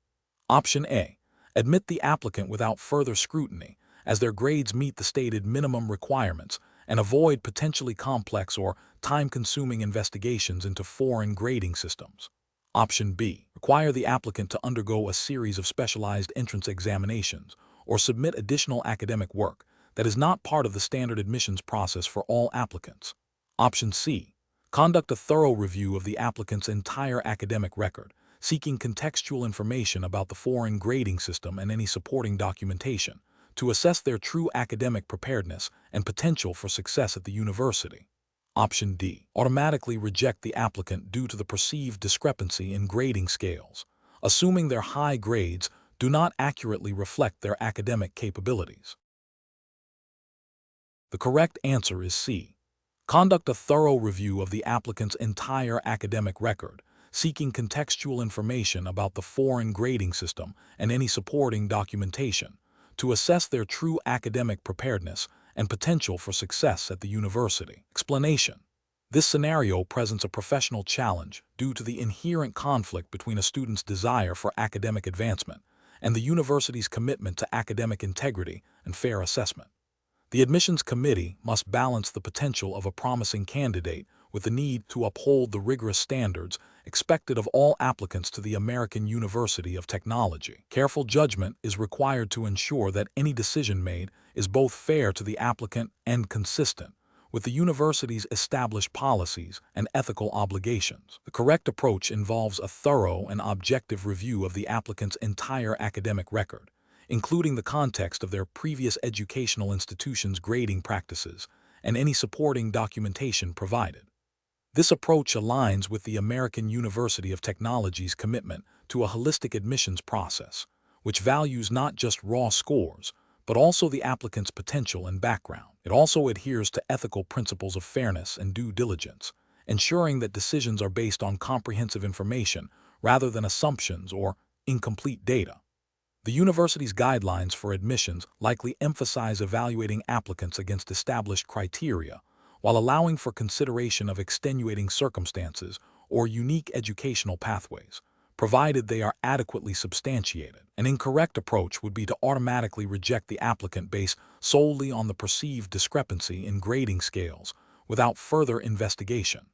Option A. Admit the applicant without further scrutiny, as their grades meet the stated minimum requirements, and avoid potentially complex or time-consuming investigations into foreign grading systems. Option B. Require the applicant to undergo a series of specialized entrance examinations or submit additional academic work that is not part of the standard admissions process for all applicants. Option C. Conduct a thorough review of the applicant's entire academic record, seeking contextual information about the foreign grading system and any supporting documentation, to assess their true academic preparedness and potential for success at the university. Option D. Automatically reject the applicant due to the perceived discrepancy in grading scales, assuming their high grades do not accurately reflect their academic capabilities. The correct answer is C. Conduct a thorough review of the applicant's entire academic record, seeking contextual information about the foreign grading system and any supporting documentation, to assess their true academic preparedness and potential for success at the university. Explanation. This scenario presents a professional challenge due to the inherent conflict between a student's desire for academic advancement and the university's commitment to academic integrity and fair assessment. The admissions committee must balance the potential of a promising candidate with the need to uphold the rigorous standards expected of all applicants to the American University of Technology. Careful judgment is required to ensure that any decision made is both fair to the applicant and consistent with the university's established policies and ethical obligations. The correct approach involves a thorough and objective review of the applicant's entire academic record, including the context of their previous educational institution's grading practices and any supporting documentation provided. This approach aligns with the American University of Technology's commitment to a holistic admissions process, which values not just raw scores, but also the applicant's potential and background. It also adheres to ethical principles of fairness and due diligence, ensuring that decisions are based on comprehensive information rather than assumptions or incomplete data. The university's guidelines for admissions likely emphasize evaluating applicants against established criteria, while allowing for consideration of extenuating circumstances or unique educational pathways, provided they are adequately substantiated. An incorrect approach would be to automatically reject the applicant based solely on the perceived discrepancy in grading scales without further investigation.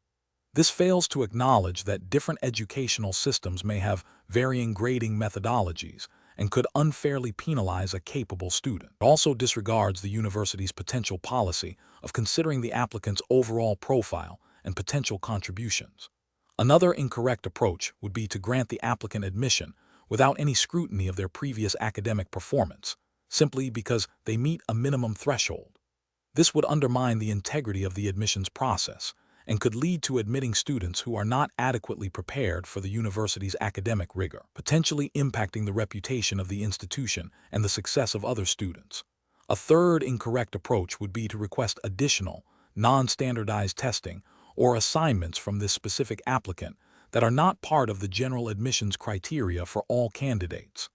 This fails to acknowledge that different educational systems may have varying grading methodologies and could unfairly penalize a capable student. It also disregards the university's potential policy of considering the applicant's overall profile and potential contributions. Another incorrect approach would be to grant the applicant admission without any scrutiny of their previous academic performance, simply because they meet a minimum threshold. This would undermine the integrity of the admissions process and could lead to admitting students who are not adequately prepared for the university's academic rigor, potentially impacting the reputation of the institution and the success of other students. A third incorrect approach would be to request additional, non-standardized testing or assignments from this specific applicant that are not part of the general admissions criteria for all candidates.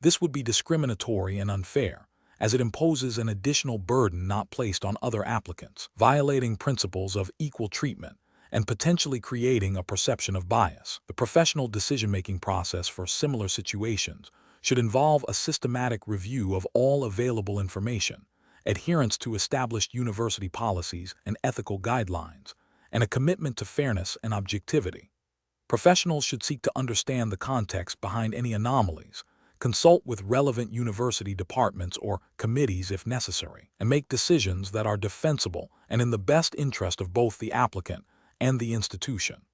This would be discriminatory and unfair, as it imposes an additional burden not placed on other applicants, violating principles of equal treatment and potentially creating a perception of bias. The professional decision-making process for similar situations should involve a systematic review of all available information, adherence to established university policies and ethical guidelines, and a commitment to fairness and objectivity. Professionals should seek to understand the context behind any anomalies, consult with relevant university departments or committees if necessary, and make decisions that are defensible and in the best interest of both the applicant and the institution.